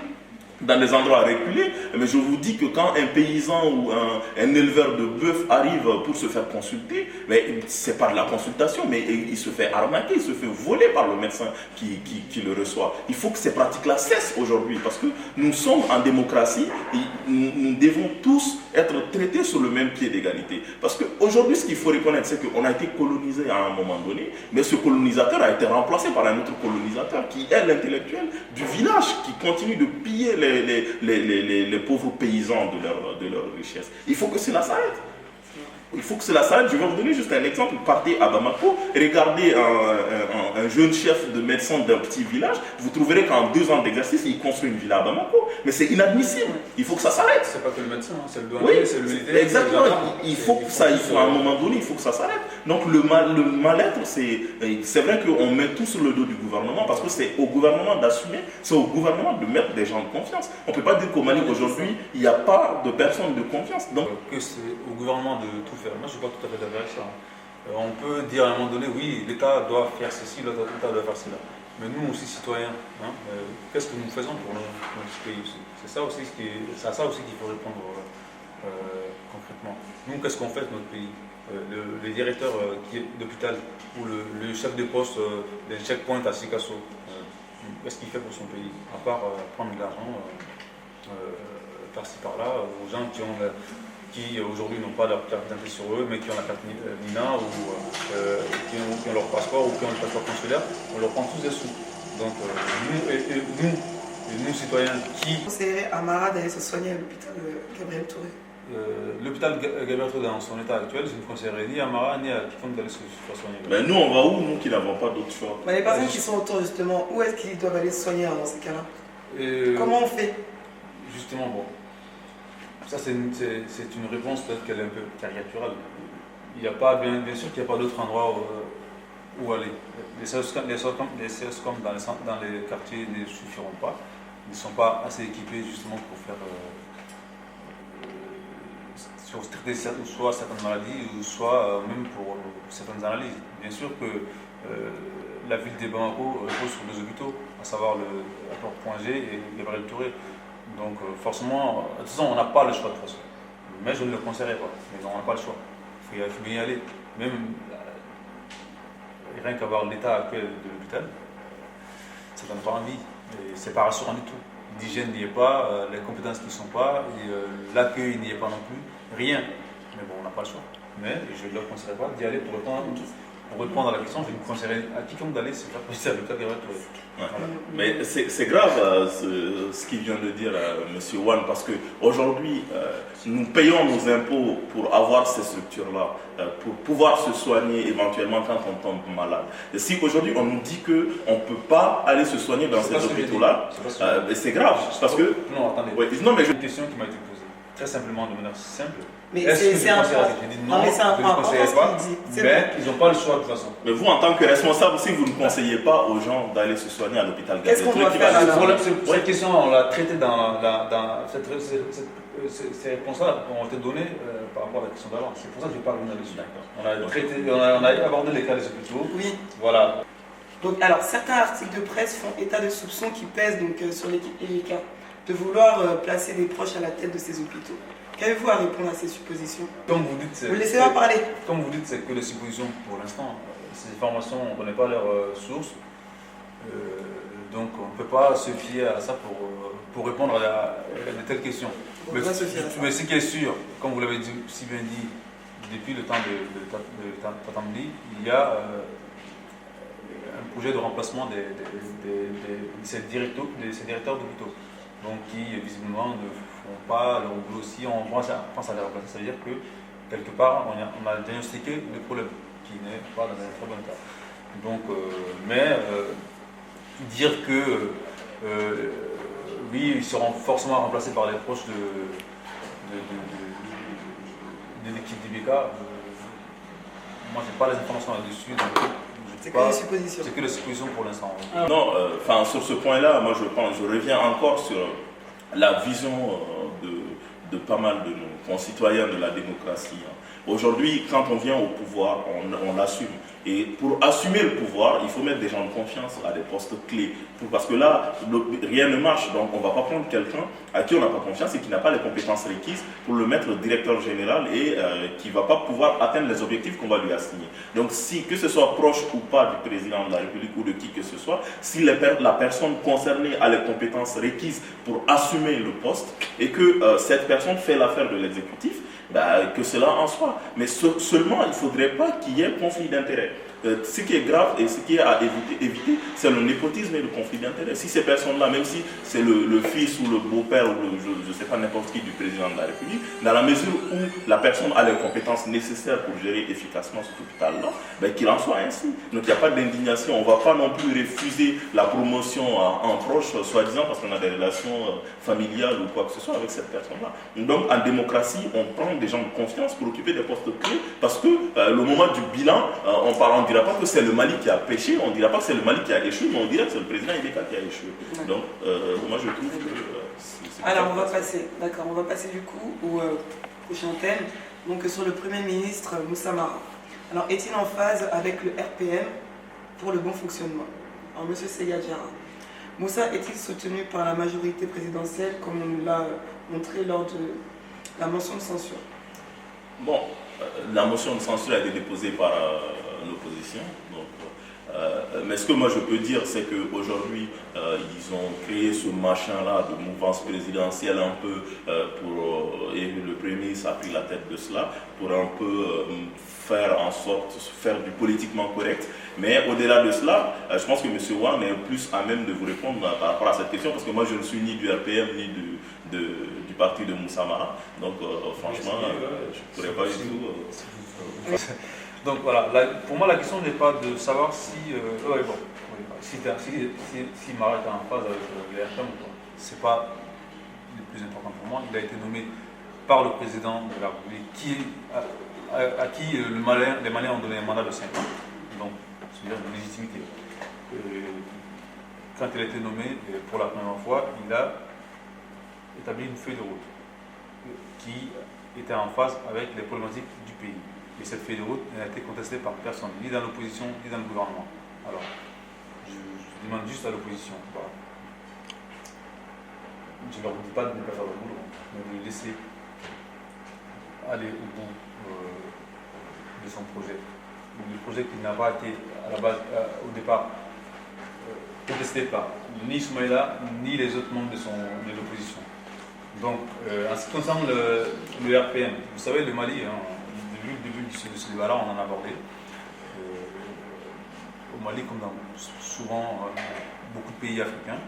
dans des endroits reculés, mais je vous dis que quand un paysan ou un éleveur de bœuf arrive pour se faire consulter, mais c'est pas de la consultation, mais il se fait arnaquer, il se fait voler par le médecin qui le reçoit. Il faut que ces pratiques-là cessent aujourd'hui, parce que nous sommes en démocratie et nous devons tous être traités sur le même pied d'égalité. Parce qu'aujourd'hui, ce qu'il faut reconnaître, c'est qu'on a été colonisé à un moment donné, mais ce colonisateur a été remplacé par un autre colonisateur qui est l'intellectuel du village, qui continue de piller les pauvres paysans de leur richesse. Il faut que cela s'arrête. Il faut que cela s'arrête. Je vais vous donner juste un exemple. Partez à Bamako, regardez un jeune chef de médecin d'un petit village, vous trouverez qu'en 2 ans d'exercice, il construit une villa à Bamako. Mais c'est inadmissible. Il faut que ça s'arrête. C'est pas que le médecin, c'est le douanier, c'est le militaire. Exactement. Il faut que ça, à un moment donné, il faut que ça s'arrête. Donc le mal-être, c'est vrai qu'on met tout sur le dos du gouvernement, parce que c'est au gouvernement d'assumer, c'est au gouvernement de mettre des gens de confiance. On ne peut pas dire qu'au Mali aujourd'hui, il n'y a pas de personnes de confiance. Donc, que c'est au gouvernement de tout faire. Moi, je ne suis pas tout à fait d'accord avec ça. On peut dire à un moment donné, oui, l'État doit faire ceci, l'État doit faire cela. Mais nous aussi, citoyens, qu'est-ce que nous faisons pour notre pays aussi? C'est à ça aussi qu'il faut répondre concrètement. Nous, qu'est-ce qu'on fait de notre pays? Le directeur d'hôpital ou le chef de poste des checkpoints à Sikasso, qu'est-ce qu'il fait pour son pays? À part prendre de l'argent par-ci par-là aux gens qui aujourd'hui n'ont pas leur carte d'identité sur eux, mais qui ont la carte Nina ou qui ont leur passeport ou qui ont le passeport consulaire, on leur prend tous des sous. Donc nous citoyens qui... Vous conseillerez à Mara d'aller se soigner à l'hôpital Gabriel Touré? L'hôpital Gabriel Touré dans son état actuel, je ne conseillerais ni à Mara ni à quiconque d'aller se faire soigner. Mais nous, on va où, nous qui n'avons pas d'autre choix? Mais les personnes qui sont autour, justement, où est-ce qu'ils doivent aller se soigner dans ces cas-là? Comment on fait? Justement, bon. Ça, c'est une réponse peut-être qu'elle est un peu caricaturale. Il n'y a pas, bien sûr qu'il n'y a pas d'autre endroit où aller. Les CSCOM dans les quartiers ne suffiront pas. Ils ne sont pas assez équipés justement pour faire traiter soit certaines maladies, ou soit même pour certaines analyses. Bien sûr que la ville de Bamako repose sur 2 hôpitaux, à savoir le Port-G et Gabriel Touré. Donc forcément, de toute façon, on n'a pas le choix de toute façon. Mais je ne le conseillerais pas. Mais on n'a pas le choix. Il faut bien y aller. Même rien qu'avoir l'état actuel de l'hôpital, ça ne donne pas envie. Et c'est pas rassurant du tout. l'hygiène n'y est pas, les compétences n'y sont pas, et l'accueil n'y est pas non plus, rien. Mais bon, on n'a pas le choix. Mais je ne leur conseillerais pas d'y aller pour répondre à la question. Je ne conseillerais à quiconque d'aller se faire poser avec la Voilà. Mais c'est grave ce qu'il vient de dire M. Wan, parce qu'aujourd'hui, nous payons nos impôts pour avoir ces structures-là, pour pouvoir se soigner éventuellement quand on tombe malade. Et si aujourd'hui on nous dit qu'on ne peut pas aller se soigner dans ces hôpitaux-là, c'est grave. Parce que... Non, attendez. Ouais, non, mais une question qui m'a été posée, très simplement, de manière simple. Mais Est-ce que c'est je un conseillerais? point. J'ai dit Non, non, mais c'est un je point ne conseillerais important pas, ce qu'il dit. C'est mais vrai. ils n'ont pas le choix de toute façon. Mais vous, en tant que responsable, si vous ne conseillez pas aux gens d'aller se soigner à l'hôpital Qu'est-ce qu'on doit faire alors? Cette question, on l'a traitée dans ces réponses-là ont été données par rapport à la question d'avant. C'est pour ça que je ne vais pas revenir dessus. On a abordé les cas des hôpitaux. Oui. Voilà. Donc, alors, certains articles de presse font état de soupçons qui pèsent donc, sur l'équipe Erika de vouloir placer des proches à la tête de ces hôpitaux. Qu'avez-vous à répondre à ces suppositions? Comme vous dites, Vous laissez-moi parler. Comme vous dites, c'est que les suppositions pour l'instant. Ces informations, on ne connaît pas leurs sources. Donc, on ne peut pas se fier à ça pour répondre à de telles questions. Mais ce qui est sûr, comme vous l'avez si bien dit, depuis le temps de Tatamli, il y a un projet de remplacement de ces directeurs d'hôpitaux, donc qui visiblement ne font pas leur boulot. Si on pense à les remplacer, ça veut dire que quelque part on a diagnostiqué le problème qui n'est pas dans un très bon état. Donc, dire que oui, ils seront forcément remplacés par les proches de l'équipe d'IBK, moi j'ai pas les informations là-dessus. C'est que les suppositions. C'est que les suppositions pour l'instant. Non, sur ce point-là, moi je reviens encore sur la vision de pas mal de nos concitoyens de la démocratie. Aujourd'hui, quand on vient au pouvoir, on l'assume. Et pour assumer le pouvoir, il faut mettre des gens de confiance à des postes clés. Parce que là, rien ne marche. Donc on ne va pas prendre quelqu'un à qui on n'a pas confiance et qui n'a pas les compétences requises pour le mettre directeur général et qui ne va pas pouvoir atteindre les objectifs qu'on va lui assigner. Donc que ce soit proche ou pas du président de la République ou de qui que ce soit, si la personne concernée a les compétences requises pour assumer le poste et que cette personne fait l'affaire de l'exécutif, que cela en soit. Mais seulement, il ne faudrait pas qu'il y ait conflit d'intérêts. Ce qui est grave et ce qui est à éviter, c'est le népotisme et le conflit d'intérêts. Si ces personnes-là, même si c'est le fils ou le beau-père ou je ne sais pas n'importe qui du président de la République, dans la mesure où la personne a les compétences nécessaires pour gérer efficacement cet hôpital-là, qu'il en soit ainsi. Donc il n'y a pas d'indignation. On ne va pas non plus refuser la promotion en proche, soi-disant parce qu'on a des relations familiales ou quoi que ce soit avec cette personne-là. Donc en démocratie, on prend des gens de confiance pour occuper des postes clés parce que le moment du bilan, on ne dira pas que c'est le Mali qui a péché, on ne dira pas que c'est le Mali qui a échoué, mais on dirait que c'est le président Ibeka qui a échoué. Ouais. Donc, moi je trouve que c'est alors, on va passer du coup au prochain thème, donc sur le Premier ministre Moussa Mara. Alors, est-il en phase avec le RPM pour le bon fonctionnement? Alors, M. Seyadjara, Moussa est-il soutenu par la majorité présidentielle comme on nous l'a montré lors de la motion de censure? Bon, la motion de censure a été déposée par l'opposition. Mais ce que moi je peux dire, c'est qu'aujourd'hui, ils ont créé ce machin-là de mouvance présidentielle un peu et le Premier ministre a pris la tête de cela pour un peu faire en sorte, faire du politiquement correct. Mais au-delà de cela, je pense que M. Wan est plus à même de vous répondre par rapport à cette question, parce que moi je ne suis ni du RPM ni du parti de Moussa Mara. Donc franchement, je ne pourrais pas du tout... Donc voilà, pour moi la question n'est pas de savoir si Mara est en phase avec les RPM ou pas. Ce n'est pas le plus important pour moi. Il a été nommé par le président de la République à qui les Maliens ont donné un mandat de 5 ans. Donc, c'est-à-dire de légitimité. Quand il a été nommé pour la première fois, il a établi une feuille de route qui était en phase avec les problématiques du pays. Et cette feuille de route n'a été contestée par personne, ni dans l'opposition, ni dans le gouvernement. Alors, je demande juste à l'opposition. Voilà. Je ne leur dis pas de ne pas faire le boulot, mais de laisser aller au bout de son projet. Le projet qui n'a pas été à la base, au départ, contesté par ni Soumaïla, ni les autres membres de l'opposition. Donc, en ce qui concerne le RPM, vous savez, le Mali, depuis le début de ce débat-là, on en a abordé. Au Mali, comme dans souvent beaucoup de pays africains,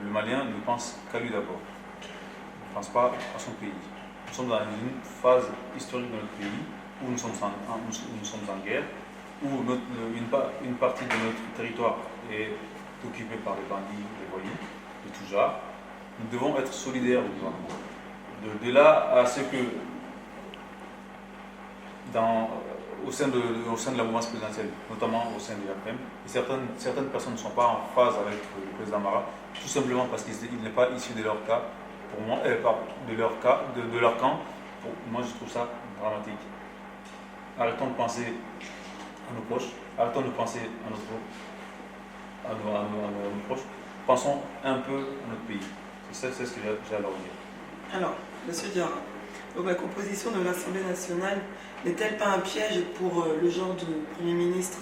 le Malien ne pense qu'à lui d'abord. Il ne pense pas à son pays. Nous sommes dans une phase historique de notre pays où nous sommes en guerre, où une partie de notre territoire est occupée par les bandits, les voyous, de tout genre. Nous devons être solidaires du gouvernement. De là à ce que, au sein de la mouvance présidentielle, notamment au sein de l'APM, certaines personnes ne sont pas en phase avec le président Mara, tout simplement parce qu'il n'est pas issu de leur cas, pour moi, de leur camp. Pour moi, je trouve ça dramatique. Arrêtons de penser à nos proches, arrêtons de penser à nos proches, pensons un peu à notre pays. C'est ce que j'ai à leur dire. Alors, M. Diarra, donc la composition de l'Assemblée nationale n'est-elle pas un piège pour le genre de Premier ministre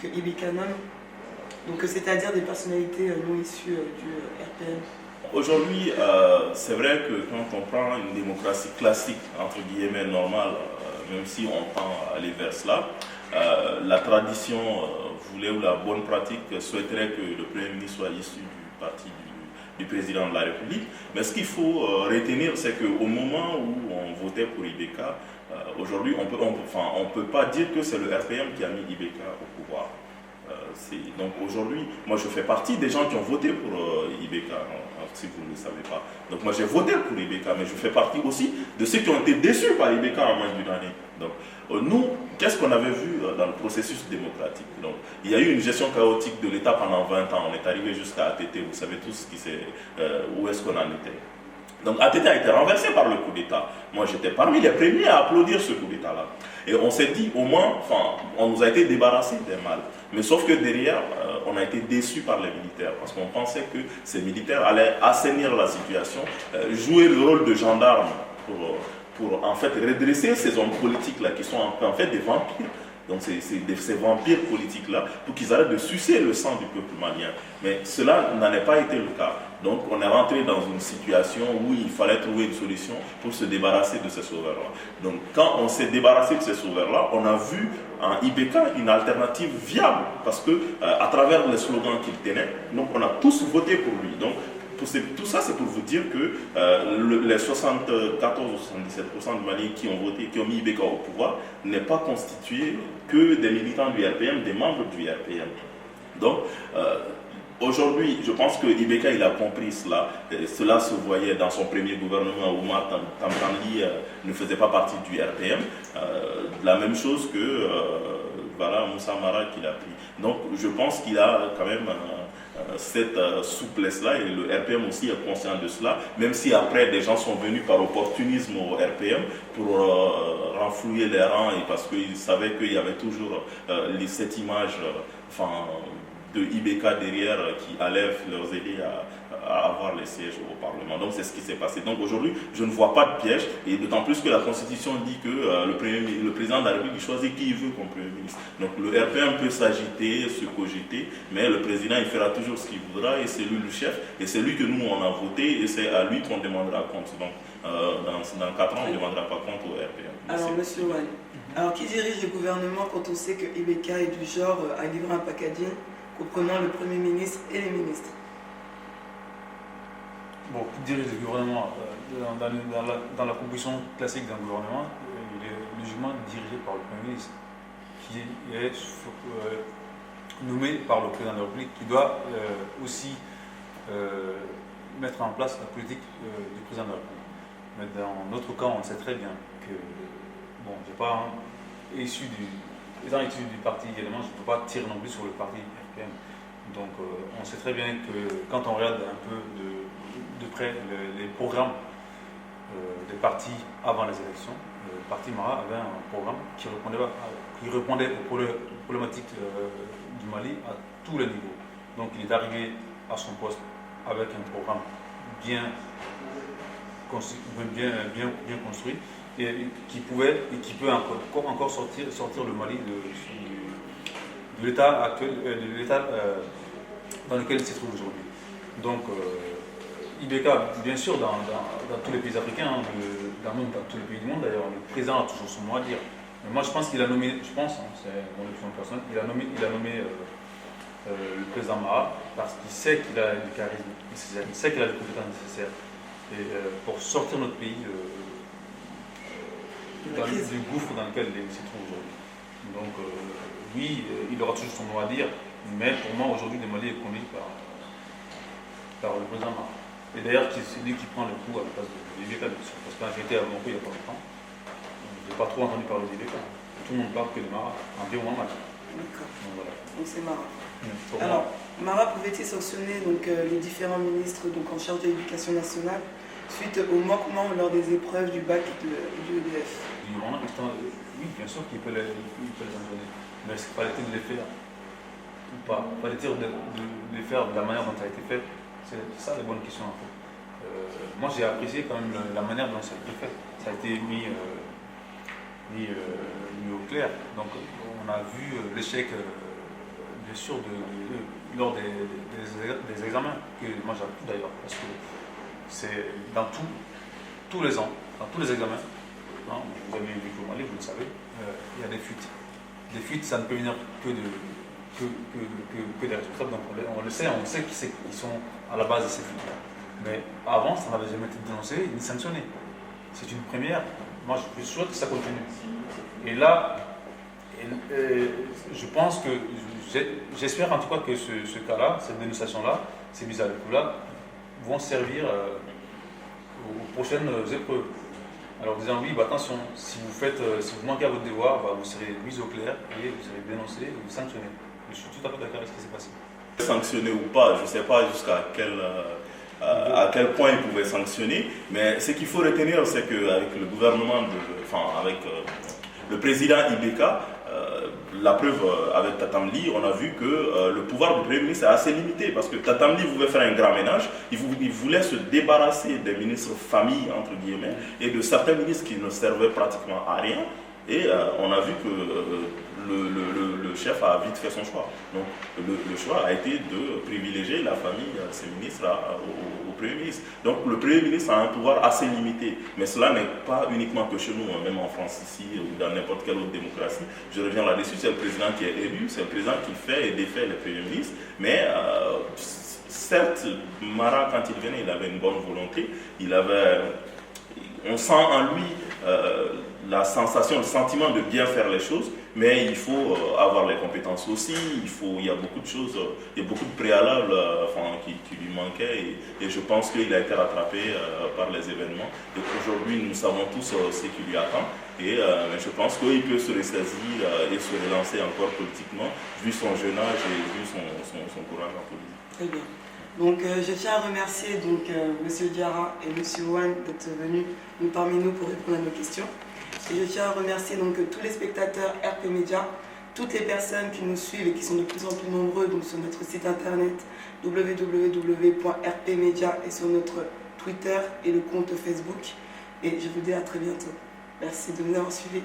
que Ibeka nomme, donc c'est-à-dire des personnalités non issues du RPM? Aujourd'hui, c'est vrai que quand on prend une démocratie classique, entre guillemets normale, même si on tend à aller vers cela, la tradition voulait, ou la bonne pratique souhaiterait que le Premier ministre soit issu du parti du président de la République. Mais ce qu'il faut retenir, c'est qu'au moment où on votait pour Ibeka, aujourd'hui, on ne peut pas dire que c'est le RPM qui a mis Ibeka au pouvoir. Donc aujourd'hui, moi je fais partie des gens qui ont voté pour Ibeka, si vous ne le savez pas. Donc moi j'ai voté pour Ibeka, mais je fais partie aussi de ceux qui ont été déçus par Ibeka en moins d'une année. Donc nous, qu'est-ce qu'on avait vu dans le processus démocratique? Donc, il y a eu une gestion chaotique de l'État pendant 20 ans. On est arrivé jusqu'à ATT, vous savez tous où est-ce qu'on en était. Donc ATT a été renversé par le coup d'État. Moi j'étais parmi les premiers à applaudir ce coup d'État-là. Et on s'est dit au moins, on nous a été débarrassé des mal. Mais sauf que derrière, on a été déçus par les militaires parce qu'on pensait que ces militaires allaient assainir la situation, jouer le rôle de gendarme pour en fait redresser ces hommes politiques-là qui sont en fait des vampires. Donc ces vampires politiques-là, pour qu'ils arrêtent de sucer le sang du peuple malien. Mais cela n'en a pas été le cas. Donc on est rentré dans une situation où il fallait trouver une solution pour se débarrasser de ces sauveurs-là. Donc quand on s'est débarrassé de ces sauveurs-là, on a vu en Ibeka une alternative viable. Parce que à travers les slogans qu'il tenait, donc on a tous voté pour lui. Donc tout ça, c'est pour vous dire que les 74 ou 77% de Maliens qui ont voté, qui ont mis Ibeka au pouvoir, n'est pas constitué que des militants du RPM, des membres du RPM. Donc, aujourd'hui, je pense que Ibeka, il a compris cela. Et cela se voyait dans son premier gouvernement où Oumar Tamtanli ne faisait pas partie du RPM. La même chose que Moussa Mara qu'il a pris. Donc, je pense qu'il a quand même cette souplesse-là, et le RPM aussi est conscient de cela, même si après des gens sont venus par opportunisme au RPM pour renflouer les rangs, et parce qu'ils savaient qu'il y avait toujours cette image de Ibeka derrière qui allait leur aider à avoir les sièges au Parlement. Donc c'est ce qui s'est passé. Donc aujourd'hui, je ne vois pas de piège, et d'autant plus que la Constitution dit que le président de la République choisit qui il veut comme Premier ministre. Donc le RPM peut s'agiter, se cogiter, mais le président il fera toujours ce qu'il voudra, et c'est lui le chef, et c'est lui que nous on a voté, et c'est à lui qu'on demandera compte. Donc dans 4 ans, on ne demandera pas compte au RPM. Alors monsieur Ouane, alors qui dirige le gouvernement quand on sait que Ibeka est du genre à livrer un packaging comprenant le Premier ministre et les ministres? Bon, qui dirige le gouvernement dans la composition classique d'un gouvernement, il est logiquement dirigé par le Premier ministre, qui est nommé par le président de la République, qui doit aussi mettre en place la politique du président de la République. Mais dans notre cas, on sait très bien que, bon, je n'ai pas étant issu du parti également, je ne peux pas tirer non plus sur le parti RPM. Donc on sait très bien que quand on regarde un peu de près les programmes des partis avant les élections, le parti Mara avait un programme qui répondait aux problématiques du Mali à tous les niveaux. Donc il est arrivé à son poste avec un programme bien construit et qui peut encore sortir le Mali de l'état actuel, de l'état dans lequel il se trouve aujourd'hui. Donc, IBK, bien sûr, dans tous les pays africains, même dans tous les pays du monde d'ailleurs, le président a toujours son mot à dire. Mais moi, je pense qu'il a nommé, c'est mon opinion personnelle, il a nommé le président Mara parce qu'il sait qu'il a du charisme nécessaire, il sait qu'il a les compétences nécessaires et pour sortir notre pays du gouffre dans lequel il se trouve aujourd'hui. Donc, oui, il aura toujours son mot à dire, mais pour moi, aujourd'hui, le Mali est conduit par le président Mara. Et d'ailleurs, c'est lui qui prend le coup à la place de l'IBK, parce qu'en vérité, à Bamako, il n'y a pas longtemps. Je n'ai pas trop entendu parler d'IBK. Tout le monde parle que de Mara, en bien ou en mal. D'accord. Voilà. Donc c'est Mara. Alors, Mara pouvait-il sanctionner les différents ministres en charge de l'éducation nationale suite au manquement lors des épreuves du bac et du EDF? Oui, bien sûr qu'il peut les sanctionner. Mais fallait-il les faire ou pas? Fallait-il les faire de la manière dont ça a été fait? C'est ça la bonne question en fait. Moi j'ai apprécié quand même la manière dont ça a été fait. Ça a été mis au clair. Donc on a vu l'échec bien sûr lors des examens, que moi j'appuie d'ailleurs, parce que c'est dans tous les ans, dans tous les examens, hein, vous avez vécu au Mali, vous le savez, il y a des fuites. Des fuites, ça ne peut venir que des responsables, donc on le sait, on sait qu'ils sont à la base de ces fuites-là. Mais avant, ça n'avait jamais été dénoncé ni sanctionné. C'est une première. Moi, je souhaite que ça continue. Et là, je pense que, j'espère en tout cas que ce cas-là, cette dénonciation-là, ces mises à l'épreuve-là, vont servir aux prochaines épreuves. Alors, en disant oui, attention, si vous manquez à votre devoir, vous serez mis au clair et vous serez dénoncé et vous sanctionné. Je suis tout à fait d'accord avec ce qui s'est passé. Sanctionner ou pas, je ne sais pas jusqu'à à quel point ils pouvaient sanctionner, mais ce qu'il faut retenir, c'est qu'avec le gouvernement, avec le président IBK, la preuve avec Tatamli, on a vu que le pouvoir du Premier ministre est assez limité, parce que Tatamli voulait faire un grand ménage, il voulait se débarrasser des ministres famille, entre guillemets, et de certains ministres qui ne servaient pratiquement à rien, et on a vu que le chef a vite fait son choix. Donc le choix a été de privilégier la famille, ses ministres, au Premier ministre. Donc le Premier ministre a un pouvoir assez limité. Mais cela n'est pas uniquement que chez nous, même en France ici ou dans n'importe quelle autre démocratie. Je reviens là-dessus, c'est le président qui est élu, c'est le président qui fait et défait les Premiers ministres. Mais certes, Mara, quand il venait, il avait une bonne volonté. On sent en lui la sensation, le sentiment de bien faire les choses, mais il faut avoir les compétences aussi, il y a beaucoup de choses, il y a beaucoup de préalables qui lui manquaient, et je pense qu'il a été rattrapé par les événements, et qu'aujourd'hui nous savons tous ce qui lui attend, et je pense qu'il peut se ressaisir et se relancer encore politiquement, vu son jeune âge et vu son courage en politique. Très bien. Donc je tiens à remercier M. Diarra et M. Wan d'être venus parmi nous pour répondre à nos questions. Et je tiens à remercier tous les spectateurs RP Média, toutes les personnes qui nous suivent et qui sont de plus en plus nombreux sur notre site internet www.rpmedia et sur notre Twitter et le compte Facebook. Et je vous dis à très bientôt. Merci de nous avoir suivis.